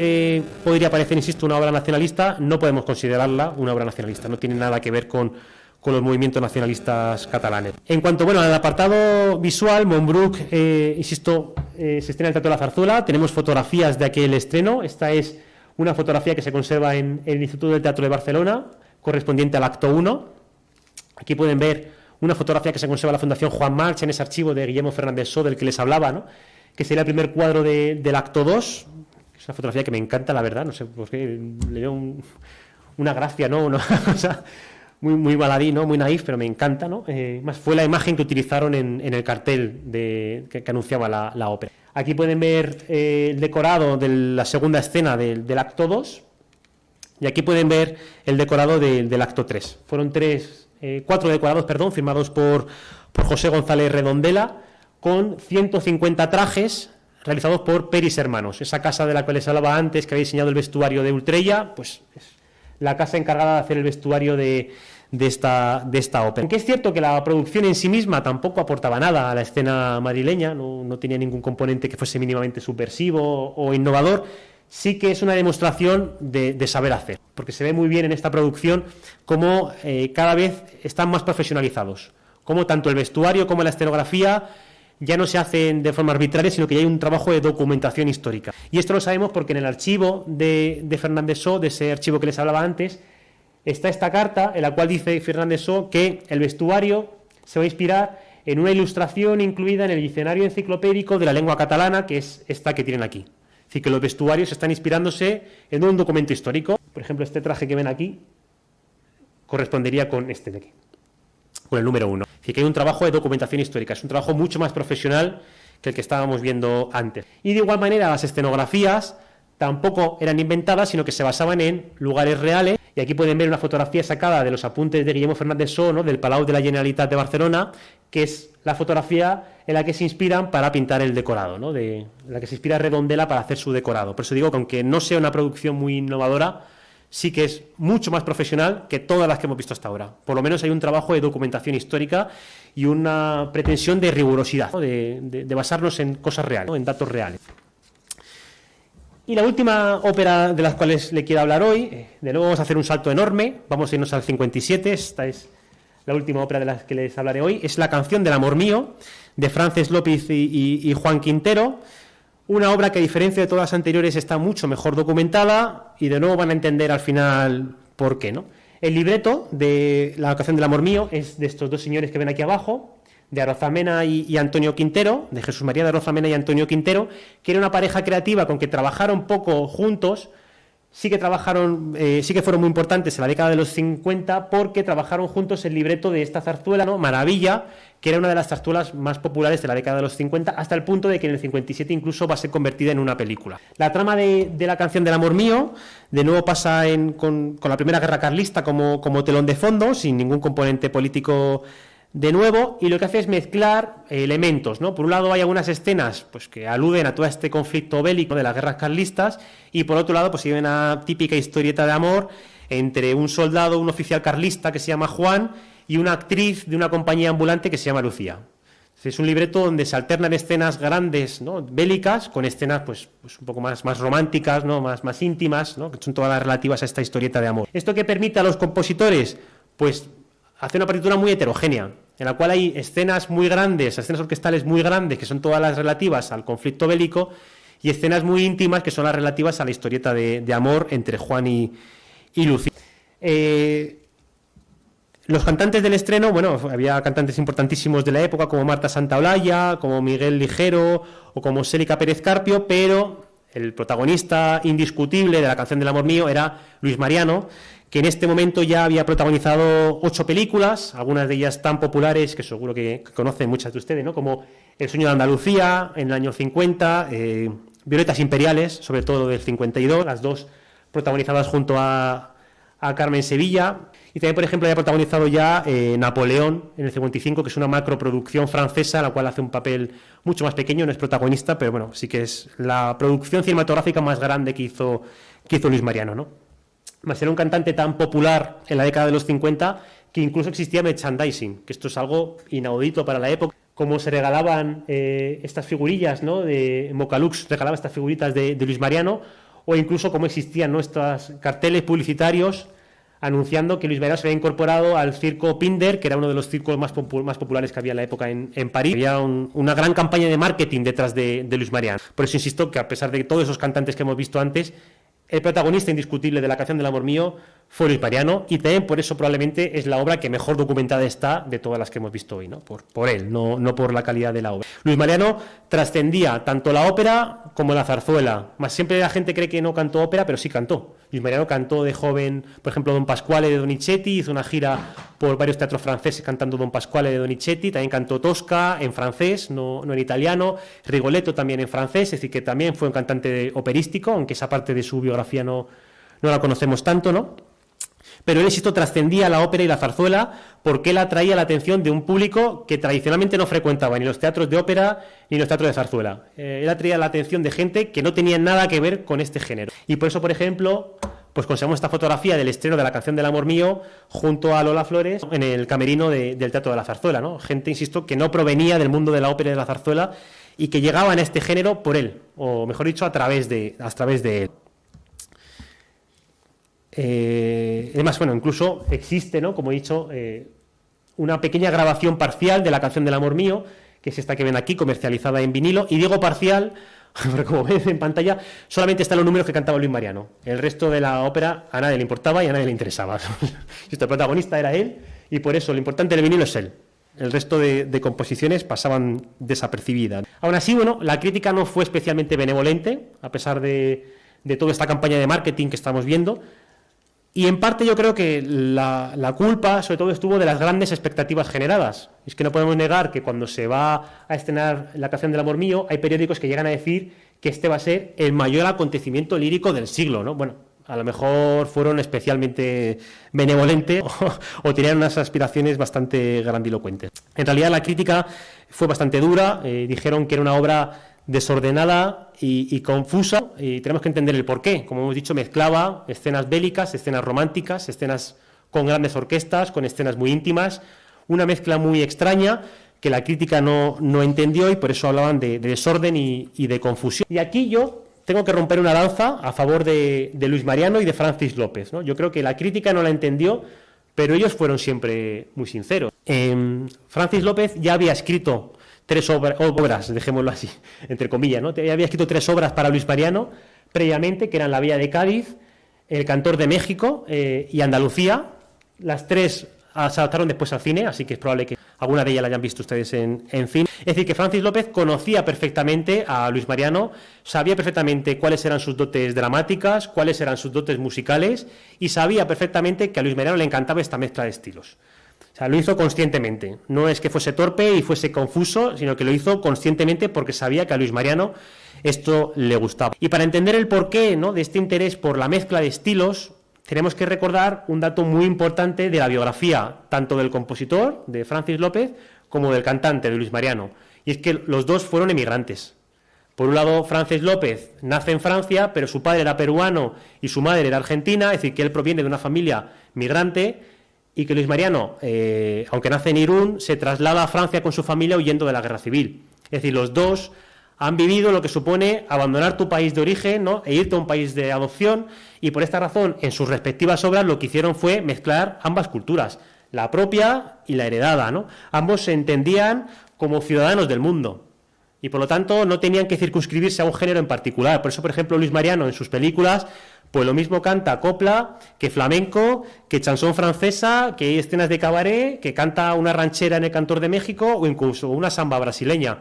Speaker 1: podría parecer, insisto, una obra nacionalista, no podemos considerarla una obra nacionalista, no tiene nada que ver con los movimientos nacionalistas catalanes. En cuanto, bueno, al apartado visual, Montbrouck, insisto, se estrena el Teatro de la Zarzuela. Tenemos fotografías de aquel estreno. Esta es una fotografía que se conserva en el Instituto del Teatro de Barcelona, correspondiente al acto 1. Aquí pueden ver una fotografía que se conserva en la Fundación Juan March, en ese archivo de Guillermo Fernández So, del que les hablaba, ¿no?, que sería el primer cuadro del acto 2. Es una fotografía que me encanta, la verdad, no sé por qué, le veo una gracia, ¿no?, una cosa muy baladí, ¿no?, muy naif, pero me encanta, ¿no? Más fue la imagen que utilizaron en el cartel que anunciaba la ópera. Aquí pueden ver el decorado de la segunda escena del acto 2, y aquí pueden ver el decorado del acto 3. Fueron 4 decorados, firmados por José González Redondela, con 150 trajes realizados por Peris Hermanos. Esa casa de la que les hablaba antes, que había diseñado el vestuario de Ultrella, pues es la casa encargada de hacer el vestuario de esta ópera. Aunque es cierto que la producción en sí misma tampoco aportaba nada a la escena madrileña, no tenía ningún componente que fuese mínimamente subversivo o innovador, sí que es una demostración de saber hacer, porque se ve muy bien en esta producción cómo cada vez están más profesionalizados, cómo tanto el vestuario como la escenografía ya no se hacen de forma arbitraria, sino que ya hay un trabajo de documentación histórica. Y esto lo sabemos porque en el archivo de Fernández So, de ese archivo que les hablaba antes, está esta carta en la cual dice Fernández So que el vestuario se va a inspirar en una ilustración incluida en el diccionario enciclopédico de la lengua catalana, que es esta que tienen aquí. Es decir, que los vestuarios están inspirándose en un documento histórico. Por ejemplo, este traje que ven aquí correspondería con este de aquí, con el número 1. Es decir, que hay un trabajo de documentación histórica, es un trabajo mucho más profesional que el que estábamos viendo antes. Y de igual manera, las escenografías tampoco eran inventadas, sino que se basaban en lugares reales. Y aquí pueden ver una fotografía sacada de los apuntes de Guillermo Fernández So, ¿no?, del Palau de la Generalitat de Barcelona, que es la fotografía en la que se inspiran para pintar el decorado, ¿no?, en la que se inspira Redondela para hacer su decorado. Por eso digo que aunque no sea una producción muy innovadora, sí que es mucho más profesional que todas las que hemos visto hasta ahora. Por lo menos hay un trabajo de documentación histórica y una pretensión de rigurosidad, ¿no?, de basarnos en cosas reales, ¿no?, en datos reales. Y la última ópera de las cuales le quiero hablar hoy, de nuevo vamos a hacer un salto enorme, vamos a irnos al 57, esta es la última ópera de las que les hablaré hoy, es La canción del amor mío, de Frances López y Juan Quintero, una obra que a diferencia de todas las anteriores está mucho mejor documentada y de nuevo van a entender al final por qué, ¿no? El libreto de La canción del amor mío es de estos dos señores que ven aquí abajo, de Arozamena y Antonio Quintero, de Jesús María de Arozamena y Antonio Quintero, que era una pareja creativa con que trabajaron poco juntos, sí que fueron muy importantes en la década de los 50 porque trabajaron juntos el libreto de esta zarzuela, ¿no?, Maravilla, que era una de las zarzuelas más populares de la década de los 50, hasta el punto de que en el 57 incluso va a ser convertida en una película. La trama de La canción del amor mío, de nuevo pasa con la Primera Guerra Carlista como telón de fondo, sin ningún componente político de nuevo, y lo que hace es mezclar elementos, ¿no? Por un lado hay algunas escenas pues que aluden a todo este conflicto bélico de las guerras carlistas, y por otro lado pues hay una típica historieta de amor entre un soldado, un oficial carlista que se llama Juan, y una actriz de una compañía ambulante que se llama Lucía. Es un libreto donde se alternan escenas grandes, ¿no?, bélicas, con escenas pues un poco más románticas, ¿no?, más íntimas, ¿no?, que son todas las relativas a esta historieta de amor. ¿Esto qué permite a los compositores? Pues hacer una partitura muy heterogénea, en la cual hay escenas muy grandes, escenas orquestales muy grandes, que son todas las relativas al conflicto bélico, y escenas muy íntimas, que son las relativas a la historieta de amor entre Juan y Lucía. Los cantantes del estreno, bueno, había cantantes importantísimos de la época, como Marta Santaolalla, como Miguel Ligero, o como Sélica Pérez Carpio, pero el protagonista indiscutible de La canción del amor mío era Luis Mariano, que en este momento ya había protagonizado 8 películas, algunas de ellas tan populares que seguro que conocen muchas de ustedes, ¿no?, como El sueño de Andalucía, en el año 50, Violetas imperiales, sobre todo del 52, las dos protagonizadas junto a Carmen Sevilla, y también, por ejemplo, había protagonizado ya Napoleón, en el 55, que es una macroproducción francesa, la cual hace un papel mucho más pequeño, no es protagonista, pero bueno, sí que es la producción cinematográfica más grande que hizo Luis Mariano, ¿no? Era un cantante tan popular en la década de los 50 que incluso existía merchandising, que esto es algo inaudito para la época, como se regalaban estas figurillas, ¿no?, de Mocalux regalaba estas figuritas de Luis Mariano, o incluso cómo existían nuestros carteles publicitarios anunciando que Luis Mariano se había incorporado al circo Pinder, que era uno de los circos más populares que había en la época en París. Había una gran campaña de marketing detrás de Luis Mariano. Por eso insisto que a pesar de todos esos cantantes que hemos visto antes, el protagonista indiscutible de La canción del amor mío fue Luis Mariano, y también por eso probablemente es la obra que mejor documentada está de todas las que hemos visto hoy, ¿no? Por él, no por la calidad de la obra. Luis Mariano trascendía tanto la ópera como la zarzuela. Más siempre la gente cree que no cantó ópera, pero sí cantó. Luis Mariano cantó de joven, por ejemplo, Don Pasquale de Donizetti, hizo una gira por varios teatros franceses cantando Don Pasquale de Donizetti, también cantó Tosca en francés, no en italiano, Rigoletto también en francés, es decir, que también fue un cantante operístico, aunque esa parte de su biografía no la conocemos tanto, ¿no? Pero él, insisto, trascendía la ópera y la zarzuela porque él atraía la atención de un público que tradicionalmente no frecuentaba ni los teatros de ópera ni los teatros de zarzuela. Él atraía la atención de gente que no tenía nada que ver con este género. Y por eso, por ejemplo, pues conseguimos esta fotografía del estreno de La canción del amor mío junto a Lola Flores en el camerino del Teatro de la Zarzuela, ¿no? Gente, insisto, que no provenía del mundo de la ópera y de la zarzuela y que llegaban a este género por él, o mejor dicho, a través de él. Además, bueno, incluso existe, ¿no?, como he dicho, una pequeña grabación parcial de La canción del amor mío, que es esta que ven aquí, comercializada en vinilo, y digo parcial, porque como ven en pantalla, solamente están los números que cantaba Luis Mariano. El resto de la ópera a nadie le importaba y a nadie le interesaba. El protagonista era él, y por eso lo importante del vinilo es él. El resto de composiciones pasaban desapercibidas. Aún así, bueno, la crítica no fue especialmente benevolente, a pesar de toda esta campaña de marketing que estamos viendo. Y en parte yo creo que la culpa, sobre todo, estuvo de las grandes expectativas generadas. Es que no podemos negar que cuando se va a estrenar La canción del amor mío, hay periódicos que llegan a decir que este va a ser el mayor acontecimiento lírico del siglo, ¿no? Bueno, a lo mejor fueron especialmente benevolentes o tenían unas aspiraciones bastante grandilocuentes. En realidad la crítica fue bastante dura, dijeron que era una obra desordenada y confusa, y tenemos que entender el porqué. Como hemos dicho, mezclaba escenas bélicas, escenas románticas, escenas con grandes orquestas, con escenas muy íntimas, una mezcla muy extraña que la crítica no entendió, y por eso hablaban de desorden y de confusión. Y aquí yo tengo que romper una lanza a favor de Luis Mariano y de Francis López, ¿no? Yo creo que la crítica no la entendió, pero ellos fueron siempre muy sinceros. Francis López ya había escrito 3 obras, dejémoslo así, entre comillas, ¿no? Ya había escrito 3 obras para Luis Mariano previamente, que eran La Vía de Cádiz, El Cantor de México y Andalucía. Las 3 se adaptaron después al cine, así que es probable que alguna de ellas la hayan visto ustedes en cine. Es decir, que Francis López conocía perfectamente a Luis Mariano, sabía perfectamente cuáles eran sus dotes dramáticas, cuáles eran sus dotes musicales, y sabía perfectamente que a Luis Mariano le encantaba esta mezcla de estilos. O sea, lo hizo conscientemente. No es que fuese torpe y fuese confuso, sino que lo hizo conscientemente porque sabía que a Luis Mariano esto le gustaba. Y para entender el porqué, ¿no?, de este interés por la mezcla de estilos, tenemos que recordar un dato muy importante de la biografía, tanto del compositor, de Francis López, como del cantante, de Luis Mariano. Y es que los dos fueron emigrantes. Por un lado, Francis López nace en Francia, pero su padre era peruano y su madre era argentina, es decir, que él proviene de una familia migrante, y que Luis Mariano, aunque nace en Irún, se traslada a Francia con su familia huyendo de la guerra civil. Es decir, los dos han vivido lo que supone abandonar tu país de origen, ¿no?, e irte a un país de adopción, y por esta razón, en sus respectivas obras, lo que hicieron fue mezclar ambas culturas, la propia y la heredada, ¿no? Ambos se entendían como ciudadanos del mundo, y por lo tanto no tenían que circunscribirse a un género en particular. Por eso, por ejemplo, Luis Mariano en sus películas, pues lo mismo canta copla, que flamenco, que chanson francesa, que hay escenas de cabaret, que canta una ranchera en El Cantor de México o incluso una samba brasileña.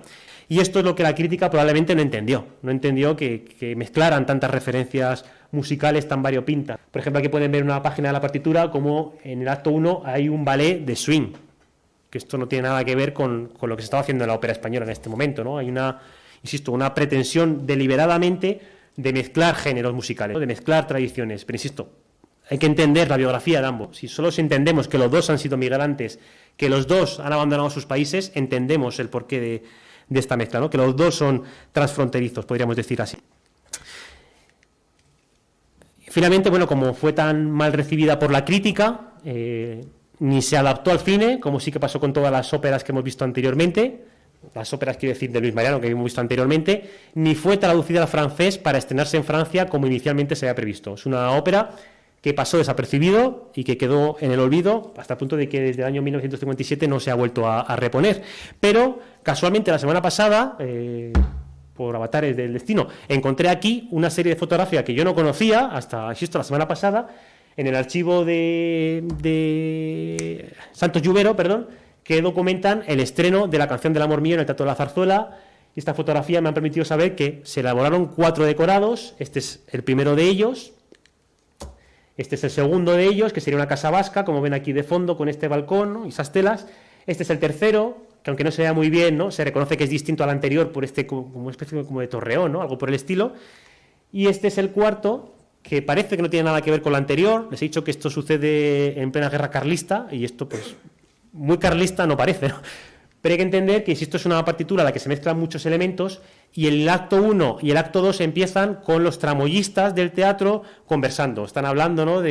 Speaker 1: Y esto es lo que la crítica probablemente no entendió que mezclaran tantas referencias musicales tan variopintas. Por ejemplo, aquí pueden ver en una página de la partitura como en el acto 1 hay un ballet de swing, que esto no tiene nada que ver con lo que se estaba haciendo en la ópera española en este momento, ¿no? Hay una pretensión deliberadamente de mezclar géneros musicales, ¿no?, de mezclar tradiciones, pero insisto, hay que entender la biografía de ambos. Si solo entendemos que los dos han sido migrantes, que los dos han abandonado sus países, entendemos el porqué de esta mezcla, ¿no?, que los dos son transfronterizos, podríamos decir así. Finalmente, bueno, como fue tan mal recibida por la crítica, ni se adaptó al cine, como sí que pasó con todas las óperas que hemos visto anteriormente, las óperas, quiero decir, de Luis Mariano, que hemos visto anteriormente, ni fue traducida al francés para estrenarse en Francia como inicialmente se había previsto. Es una ópera que pasó desapercibido y que quedó en el olvido hasta el punto de que desde el año 1957 no se ha vuelto a reponer. Pero, casualmente, la semana pasada, por avatares del destino, encontré aquí una serie de fotografías que yo no conocía hasta, insisto, la semana pasada, en el archivo de Santos Lluvero, que documentan el estreno de La canción del amor mío en el Teatro de la Zarzuela. Y esta fotografía me han permitido saber que se elaboraron 4 decorados. Este es el primero de ellos. Este es el segundo de ellos, que sería una casa vasca, como ven aquí de fondo, con este balcón, ¿no?, y esas telas. Este es el tercero, que aunque no se vea muy bien, ¿no?, se reconoce que es distinto al anterior por como una especie como de torreón, ¿no?, algo por el estilo. Y este es el cuarto, que parece que no tiene nada que ver con lo anterior. Les he dicho que esto sucede en plena guerra carlista, y esto, pues, muy carlista no parece, ¿no? Pero hay que entender que si esto es una partitura en la que se mezclan muchos elementos, y el acto 1 y el acto 2 empiezan con los tramoyistas del teatro conversando, están hablando, ¿no?,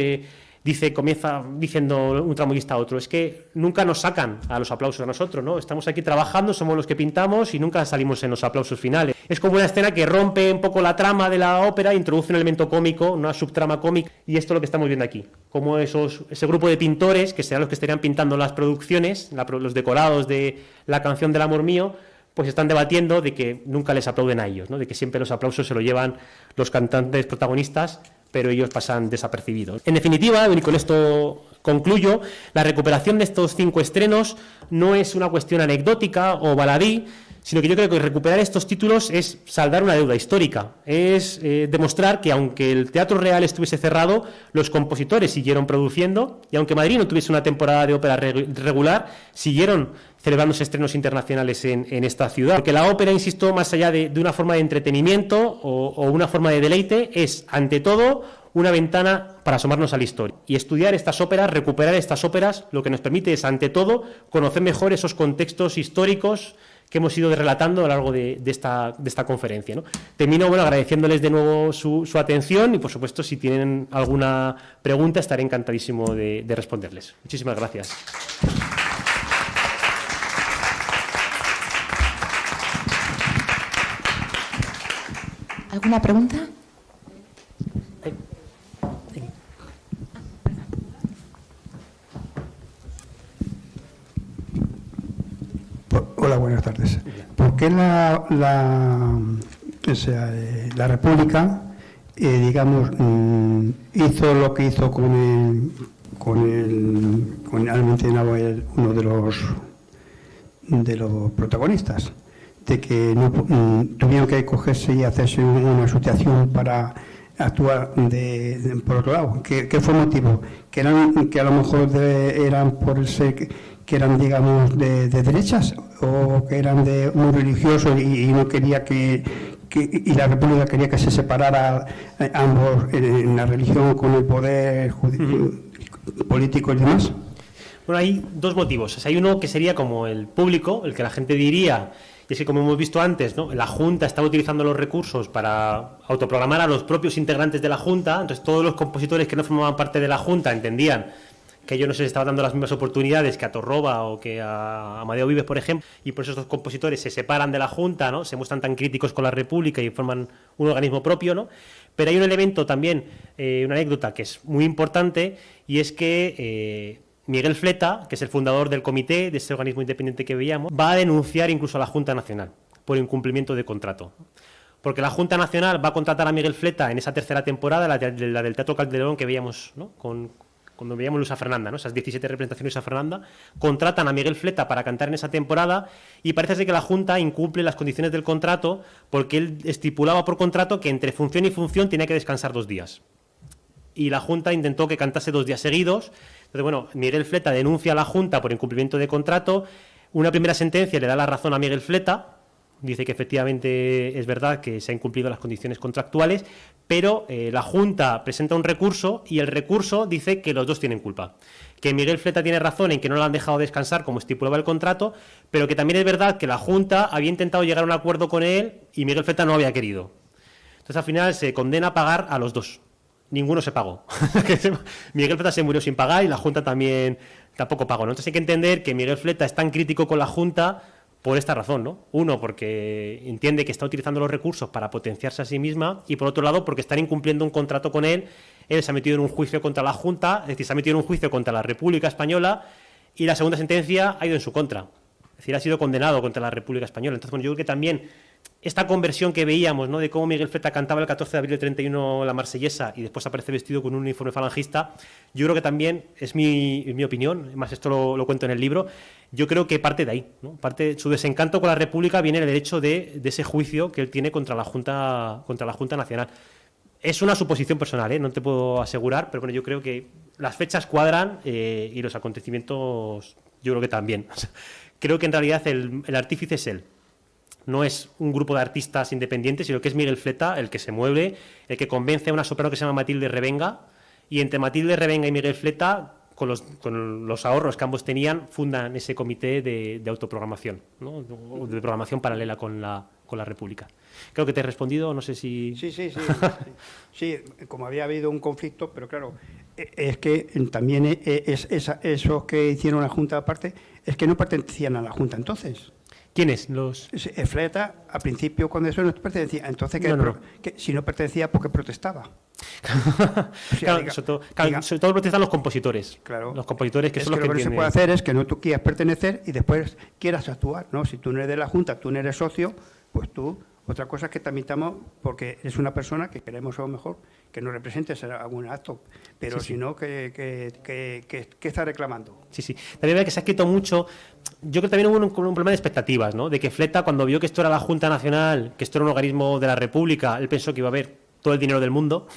Speaker 1: comienza diciendo un tramoyista a otro, es que nunca nos sacan a los aplausos a nosotros, ¿no? Estamos aquí trabajando, somos los que pintamos y nunca salimos en los aplausos finales. Es como una escena que rompe un poco la trama de la ópera, introduce un elemento cómico, una subtrama cómica, y esto es lo que estamos viendo aquí, como ese grupo de pintores, que serán los que estarían pintando las producciones, los decorados de La canción del amor mío, pues están debatiendo de que nunca les aplauden a ellos, ¿no?, de que siempre los aplausos se lo llevan los cantantes protagonistas, pero ellos pasan desapercibidos. En definitiva, y con esto Concluyo, la recuperación de estos 5 estrenos no es una cuestión anecdótica o baladí, sino que yo creo que recuperar estos títulos es saldar una deuda histórica, es demostrar que aunque el Teatro Real estuviese cerrado, los compositores siguieron produciendo y aunque Madrid no tuviese una temporada de ópera regular, siguieron celebrándose estrenos internacionales en esta ciudad. Porque la ópera, insisto, más allá de una forma de entretenimiento o una forma de deleite, es ante todo una ventana para asomarnos a la historia. Y estudiar estas óperas, recuperar estas óperas, lo que nos permite es, ante todo, conocer mejor esos contextos históricos que hemos ido relatando a lo largo de esta conferencia, ¿no? Termino agradeciéndoles de nuevo su atención y, por supuesto, si tienen alguna pregunta, estaré encantadísimo de responderles. Muchísimas gracias.
Speaker 2: ¿Alguna pregunta?
Speaker 3: Hola, buenas tardes. ¿Por qué la República, digamos, hizo lo que hizo con Almente Nahuel, uno de los protagonistas, de que no tuvieron que cogerse y hacerse una asociación para actuar por otro lado? ¿Qué fue el motivo? ¿Que a lo mejor eran por el ser que eran, digamos, de derechas, o que eran muy religiosos y no quería y la República quería que se separara ambos, en la religión con el poder político y demás?
Speaker 1: Bueno, hay 2 motivos. O sea, hay uno que sería como el público, el que la gente diría, y es que, como hemos visto antes, ¿no?, la Junta estaba utilizando los recursos para autoprogramar a los propios integrantes de la Junta. Entonces todos los compositores que no formaban parte de la Junta entendían que ellos no se les estaban dando las mismas oportunidades que a Torroba o que a Amadeo Vives, por ejemplo, y por eso estos compositores se separan de la Junta, ¿no?, se muestran tan críticos con la República y forman un organismo propio, ¿no? Pero hay un elemento también, una anécdota que es muy importante, y es que Miguel Fleta, que es el fundador del comité, de ese organismo independiente que veíamos, va a denunciar incluso a la Junta Nacional por incumplimiento de contrato. Porque la Junta Nacional va a contratar a Miguel Fleta en esa tercera temporada, la del Teatro Calderón que veíamos, ¿no?, cuando veíamos Luisa Fernanda, ¿no?, esas 17 representaciones de Luisa Fernanda, contratan a Miguel Fleta para cantar en esa temporada y parece ser que la Junta incumple las condiciones del contrato, porque él estipulaba por contrato que entre función y función tenía que descansar 2 días. Y la Junta intentó que cantase 2 días seguidos. Entonces, bueno, Miguel Fleta denuncia a la Junta por incumplimiento de contrato. Una primera sentencia le da la razón a Miguel Fleta, dice que efectivamente es verdad que se han incumplido las condiciones contractuales, pero la Junta presenta un recurso y el recurso dice que los dos tienen culpa. Que Miguel Fleta tiene razón en que no lo han dejado descansar como estipulaba el contrato, pero que también es verdad que la Junta había intentado llegar a un acuerdo con él y Miguel Fleta no había querido. Entonces, al final se condena a pagar a los dos. Ninguno se pagó. Miguel Fleta se murió sin pagar y la Junta tampoco pagó, ¿no? Entonces hay que entender que Miguel Fleta es tan crítico con la Junta por esta razón, ¿no? Uno, porque entiende que está utilizando los recursos para potenciarse a sí misma, y por otro lado, porque están incumpliendo un contrato con él. Él se ha metido en un juicio contra la Junta, es decir, se ha metido en un juicio contra la República Española, y la segunda sentencia ha ido en su contra. Es decir, ha sido condenado contra la República Española. Entonces, bueno, yo creo que también esta conversión que veíamos, ¿no?, de cómo Miguel Fleta cantaba el 14 de abril del 31 la Marsellesa y después aparece vestido con un uniforme falangista, yo creo que también, es mi opinión, además esto lo cuento en el libro, yo creo que parte de ahí, ¿no? Parte su desencanto con la República viene del hecho de ese juicio que él tiene contra la Junta Nacional. Es una suposición personal, no te puedo asegurar, pero bueno, yo creo que las fechas cuadran y los acontecimientos yo creo que también. O sea, creo que en realidad el artífice es él. No es un grupo de artistas independientes, sino que es Miguel Fleta el que se mueve, el que convence a una soprano que se llama Matilde Revenga, y entre Matilde Revenga y Miguel Fleta, con los ahorros que ambos tenían, fundan ese comité de autoprogramación, ¿no?, de programación paralela con la República. Creo que te he respondido, no sé si...
Speaker 3: Sí, como había habido un conflicto, pero claro, es que también esos que hicieron la Junta aparte, es que no pertenecían a la Junta entonces.
Speaker 1: ¿Quiénes? Los...
Speaker 3: Fleta, al principio, cuando eso no pertenecía, entonces, que si no pertenecía, ¿por qué protestaba? O sea,
Speaker 1: sobre todo protestan los compositores.
Speaker 3: Claro.
Speaker 1: Los compositores que son los que
Speaker 3: lo que no se puede hacer es que no tú quieras pertenecer y después quieras actuar, ¿no? Si tú no eres de la Junta, tú no eres socio, pues tú Otra cosa es que te admitamos porque es una persona que queremos a lo mejor que nos represente en algún acto, pero
Speaker 1: Sí,
Speaker 3: si no, ¿qué está reclamando?
Speaker 1: Sí, sí. También veo que se ha escrito mucho. Yo creo que también hubo un problema de expectativas, ¿no? De que Fleta, cuando vio que esto era la Junta Nacional, que esto era un organismo de la República, él pensó que iba a haber todo el dinero del mundo.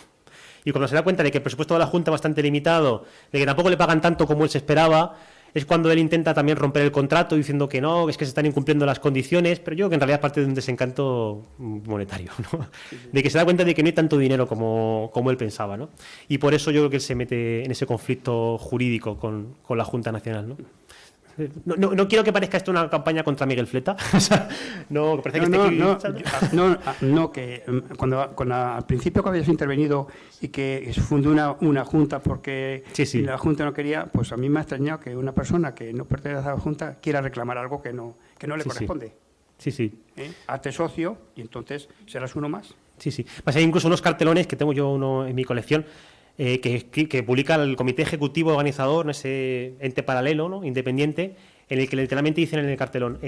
Speaker 1: Y cuando se da cuenta de que el presupuesto de la Junta es bastante limitado, de que tampoco le pagan tanto como él se esperaba, es cuando él intenta también romper el contrato diciendo que no, que es que se están incumpliendo las condiciones, pero yo creo que en realidad parte de un desencanto monetario, ¿no? De que se da cuenta de que no hay tanto dinero como él pensaba, ¿no? Y por eso yo creo que él se mete en ese conflicto jurídico con la Junta Nacional, ¿no? No quiero que parezca esto una campaña contra Miguel Fleta. O sea, no, que parece
Speaker 3: que cuando al principio que habías intervenido y que se fundó una junta porque
Speaker 1: Sí.
Speaker 3: la junta no quería, pues a mí me ha extrañado que una persona que no pertenece a la junta quiera reclamar algo que no le corresponde.
Speaker 1: Sí.
Speaker 3: Hazte socio y entonces serás uno más.
Speaker 1: Sí. Hay incluso unos cartelones que tengo yo uno en mi colección que publica el comité ejecutivo organizador, ese ente paralelo, ¿no? Independiente, en el que literalmente dicen en el cartelón,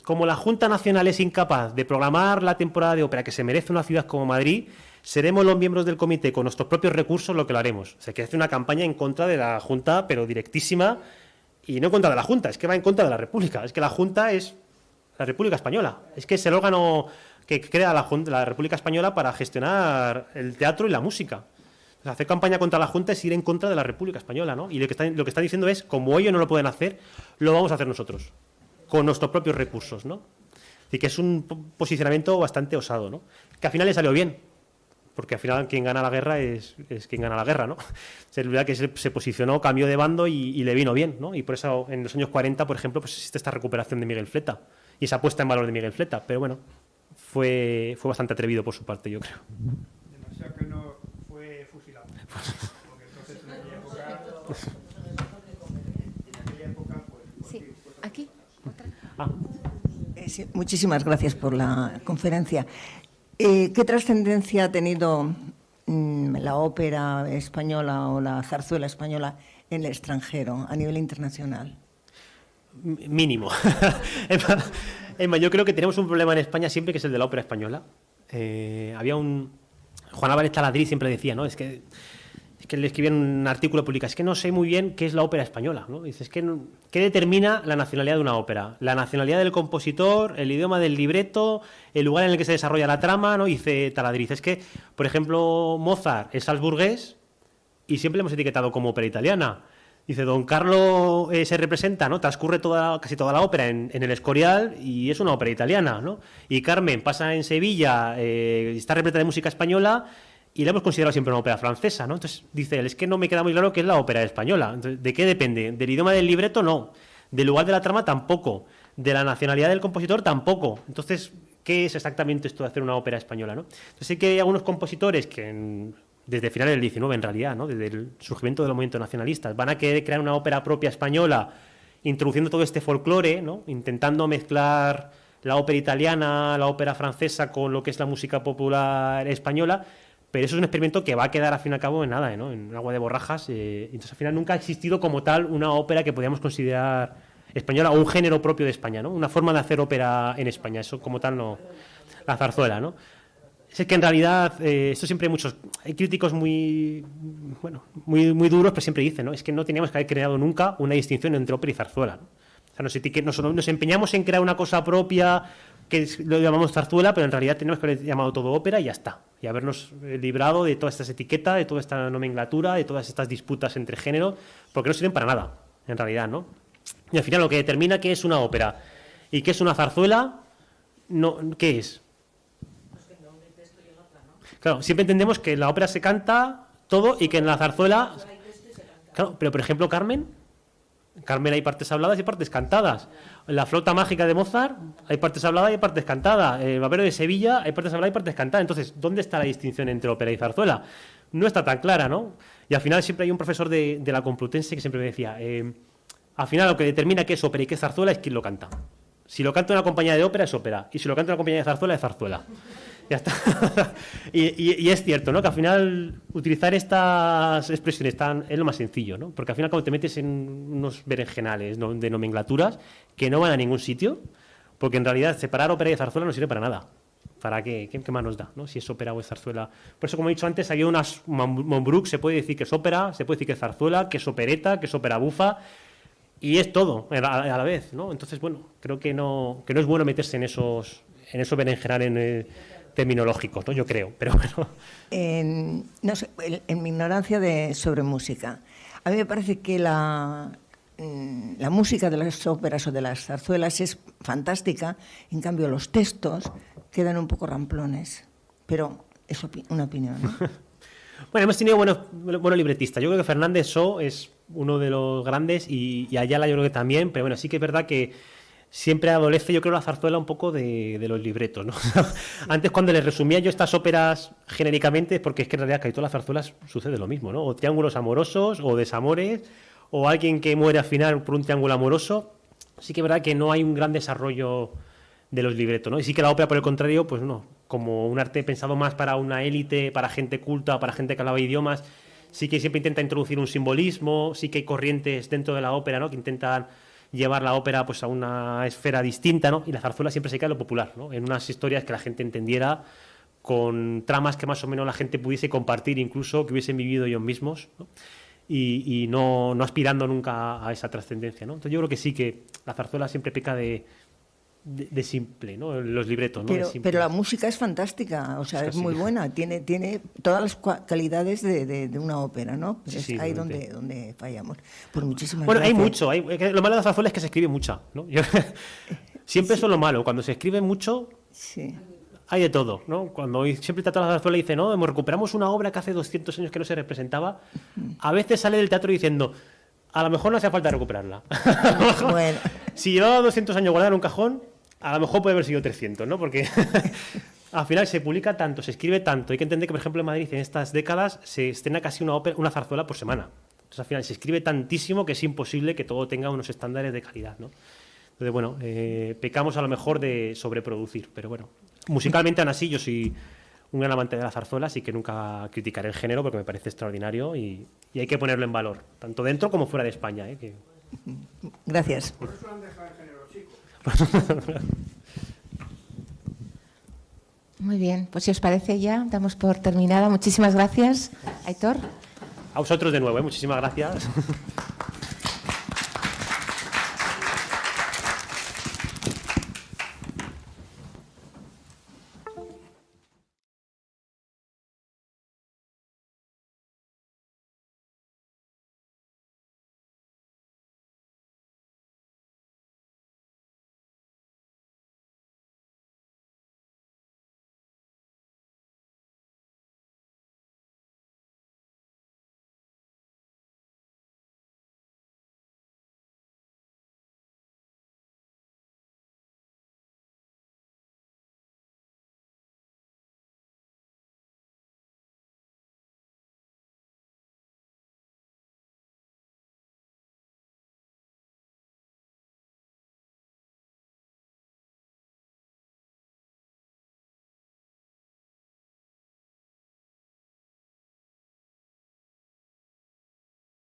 Speaker 1: como la Junta Nacional es incapaz de programar la temporada de ópera que se merece una ciudad como Madrid, seremos los miembros del comité con nuestros propios recursos lo que lo haremos. O sea, que hace una campaña en contra de la Junta, pero directísima, y no en contra de la Junta, es que va en contra de la República. Es que la Junta es la República Española, es que es el órgano que crea la República Española para gestionar el teatro y la música. O sea, hacer campaña contra la Junta es ir en contra de la República Española, ¿no? Y lo que están diciendo es, como ellos no lo pueden hacer, lo vamos a hacer nosotros, con nuestros propios recursos, ¿no? Así que es un posicionamiento bastante osado, ¿no? Que al final le salió bien, porque al final quien gana la guerra es quien gana la guerra, ¿no? Es verdad que se posicionó, cambió de bando y le vino bien, ¿no? Y por eso en los años 40, por ejemplo, pues existe esta recuperación de Miguel Fleta y esa puesta en valor de Miguel Fleta, pero bueno, fue bastante atrevido por su parte, yo creo.
Speaker 3: Demasiado que no fue fusilado. Porque entonces en aquella época
Speaker 2: Sí, aquí.
Speaker 4: Sí, muchísimas gracias por la conferencia. ¿Qué trascendencia ha tenido la ópera española o la zarzuela española en el extranjero, a nivel internacional?
Speaker 1: Mínimo. Emma, yo creo que tenemos un problema en España siempre, que es el de la ópera española. Juan Álvarez Taladrí siempre decía, ¿no? Es que le escribía en un artículo publicado, es que no sé muy bien qué es la ópera española, ¿no? Dice, ¿qué determina la nacionalidad de una ópera? La nacionalidad del compositor, el idioma del libreto, el lugar en el que se desarrolla la trama, ¿no? Dice Taladrí, es que, por ejemplo, Mozart es salzburgués y siempre le hemos etiquetado como ópera italiana. Dice, Don Carlo se representa, ¿no? Transcurre casi toda la ópera en el Escorial y es una ópera italiana, ¿no? Y Carmen pasa en Sevilla, está repleta de música española y la hemos considerado siempre una ópera francesa, ¿no? Entonces dice él, es que no me queda muy claro qué es la ópera española. Entonces, ¿de qué depende? ¿Del idioma del libreto? No. ¿Del lugar de la trama? Tampoco. ¿De la nacionalidad del compositor? Tampoco. Entonces, ¿qué es exactamente esto de hacer una ópera española, ¿no? Entonces sí que hay algunos compositores que desde finales del 19 en realidad, ¿no? Desde el surgimiento de los movimientos nacionalistas, van a querer crear una ópera propia española, introduciendo todo este folclore, ¿no? Intentando mezclar la ópera italiana, la ópera francesa con lo que es la música popular española, pero eso es un experimento que va a quedar al fin y al cabo en nada, ¿no? En agua de borrajas. Entonces al final nunca ha existido como tal una ópera que podríamos considerar española o un género propio de España, ¿no? Una forma de hacer ópera en España, eso como tal no. La zarzuela, ¿no? Es que en realidad, esto siempre hay críticos muy duros, pero siempre dicen, ¿no? Es que no teníamos que haber creado nunca una distinción entre ópera y zarzuela, ¿no? O sea, nos empeñamos en crear una cosa propia que lo llamamos zarzuela, pero en realidad tenemos que haber llamado todo ópera y ya está. Y habernos librado de todas estas etiquetas, de toda esta nomenclatura, de todas estas disputas entre géneros, porque no sirven para nada, en realidad, ¿no? Y al final lo que determina qué es una ópera y qué es una zarzuela, ¿qué es? Claro, siempre entendemos que en la ópera se canta todo y que en la zarzuela... Claro, pero por ejemplo Carmen hay partes habladas y partes cantadas. En la flauta mágica de Mozart hay partes habladas y partes cantadas. En el Barbero de Sevilla hay partes habladas y partes cantadas. Entonces, ¿dónde está la distinción entre ópera y zarzuela? No está tan clara, ¿no? Y al final siempre hay un profesor de la Complutense que siempre me decía, al final lo que determina qué es ópera y qué es zarzuela es quién lo canta. Si lo canta una compañía de ópera es ópera y si lo canta una compañía de zarzuela es zarzuela. Ya está. y es cierto, ¿no? Que al final utilizar estas expresiones es lo más sencillo, ¿no? Porque al final cuando te metes en unos berenjenales, ¿no?, de nomenclaturas que no van a ningún sitio, porque en realidad separar ópera y zarzuela no sirve para nada. ¿para qué más nos da, ¿no? Si es ópera o es zarzuela? Por eso, como he dicho antes, había unas Montbrouck, se puede decir que es ópera, se puede decir que es zarzuela, que es opereta, que es ópera bufa, y es todo a la vez, ¿no? Entonces, bueno, creo que no es bueno meterse en esos berenjenales terminológicos, ¿no? Yo creo, pero bueno.
Speaker 4: No sé, en mi ignorancia sobre música, a mí me parece que la música de las óperas o de las zarzuelas es fantástica, en cambio los textos quedan un poco ramplones, pero es una opinión, ¿no?
Speaker 1: Bueno, hemos tenido buenos libretistas. Yo creo que Fernández So es uno de los grandes y Ayala yo creo que también, pero bueno, sí que es verdad que siempre adolece, yo creo, la zarzuela un poco de los libretos, ¿no? Antes, cuando les resumía yo estas óperas genéricamente, porque es que en realidad casi todas las zarzuelas sucede lo mismo, ¿no? O triángulos amorosos, o desamores, o alguien que muere al final por un triángulo amoroso. Sí que es verdad que no hay un gran desarrollo de los libretos, ¿no? Y sí que la ópera, por el contrario, pues no, como un arte pensado más para una élite, para gente culta, para gente que hablaba idiomas, sí que siempre intenta introducir un simbolismo, sí que hay corrientes dentro de la ópera, ¿no? Que intentan llevar la ópera pues a una esfera distinta, ¿no? Y la zarzuela siempre se queda en lo popular, ¿no? En unas historias que la gente entendiera, con tramas que más o menos la gente pudiese compartir, incluso que hubiesen vivido ellos mismos, ¿no? Y no aspirando nunca a esa trascendencia, ¿no? Entonces yo creo que sí que la zarzuela siempre peca de simple, ¿no? Los libretos, ¿no?
Speaker 4: Pero la música es fantástica, o sea, es muy buena, tiene todas las calidades de una ópera, ¿no? Pero
Speaker 1: sí,
Speaker 4: es ahí donde fallamos. Pues muchísimas
Speaker 1: bueno,
Speaker 4: gracias.
Speaker 1: hay mucho. Lo malo de la zarzuela es que se escribe mucha, ¿no? Siempre eso es lo malo. Cuando se escribe mucho,
Speaker 4: sí,
Speaker 1: hay de todo, ¿no? Cuando siempre el Teatro de la Zarzuela dice, no, recuperamos una obra que hace 200 años que no se representaba, a veces sale del teatro diciendo, a lo mejor no hace falta recuperarla.
Speaker 4: Bueno.
Speaker 1: Si llevaba 200 años guardada en un cajón, a lo mejor puede haber sido 300, ¿no? Porque al final se publica tanto, se escribe tanto. Hay que entender que, por ejemplo, en Madrid en estas décadas se estrena casi una zarzuela por semana. Entonces, al final se escribe tantísimo que es imposible que todo tenga unos estándares de calidad, ¿no? Entonces, bueno, pecamos a lo mejor de sobreproducir, pero bueno. Musicalmente, aún así, yo soy un gran amante de la zarzuela, así que nunca criticaré el género porque me parece extraordinario y hay que ponerlo en valor, tanto dentro como fuera de España, ¿eh?
Speaker 4: Gracias.
Speaker 3: Por eso han dejado el género chico.
Speaker 2: Muy bien, pues si os parece ya, damos por terminada. Muchísimas gracias, Aitor.
Speaker 1: A vosotros de nuevo, ¿eh? Muchísimas gracias.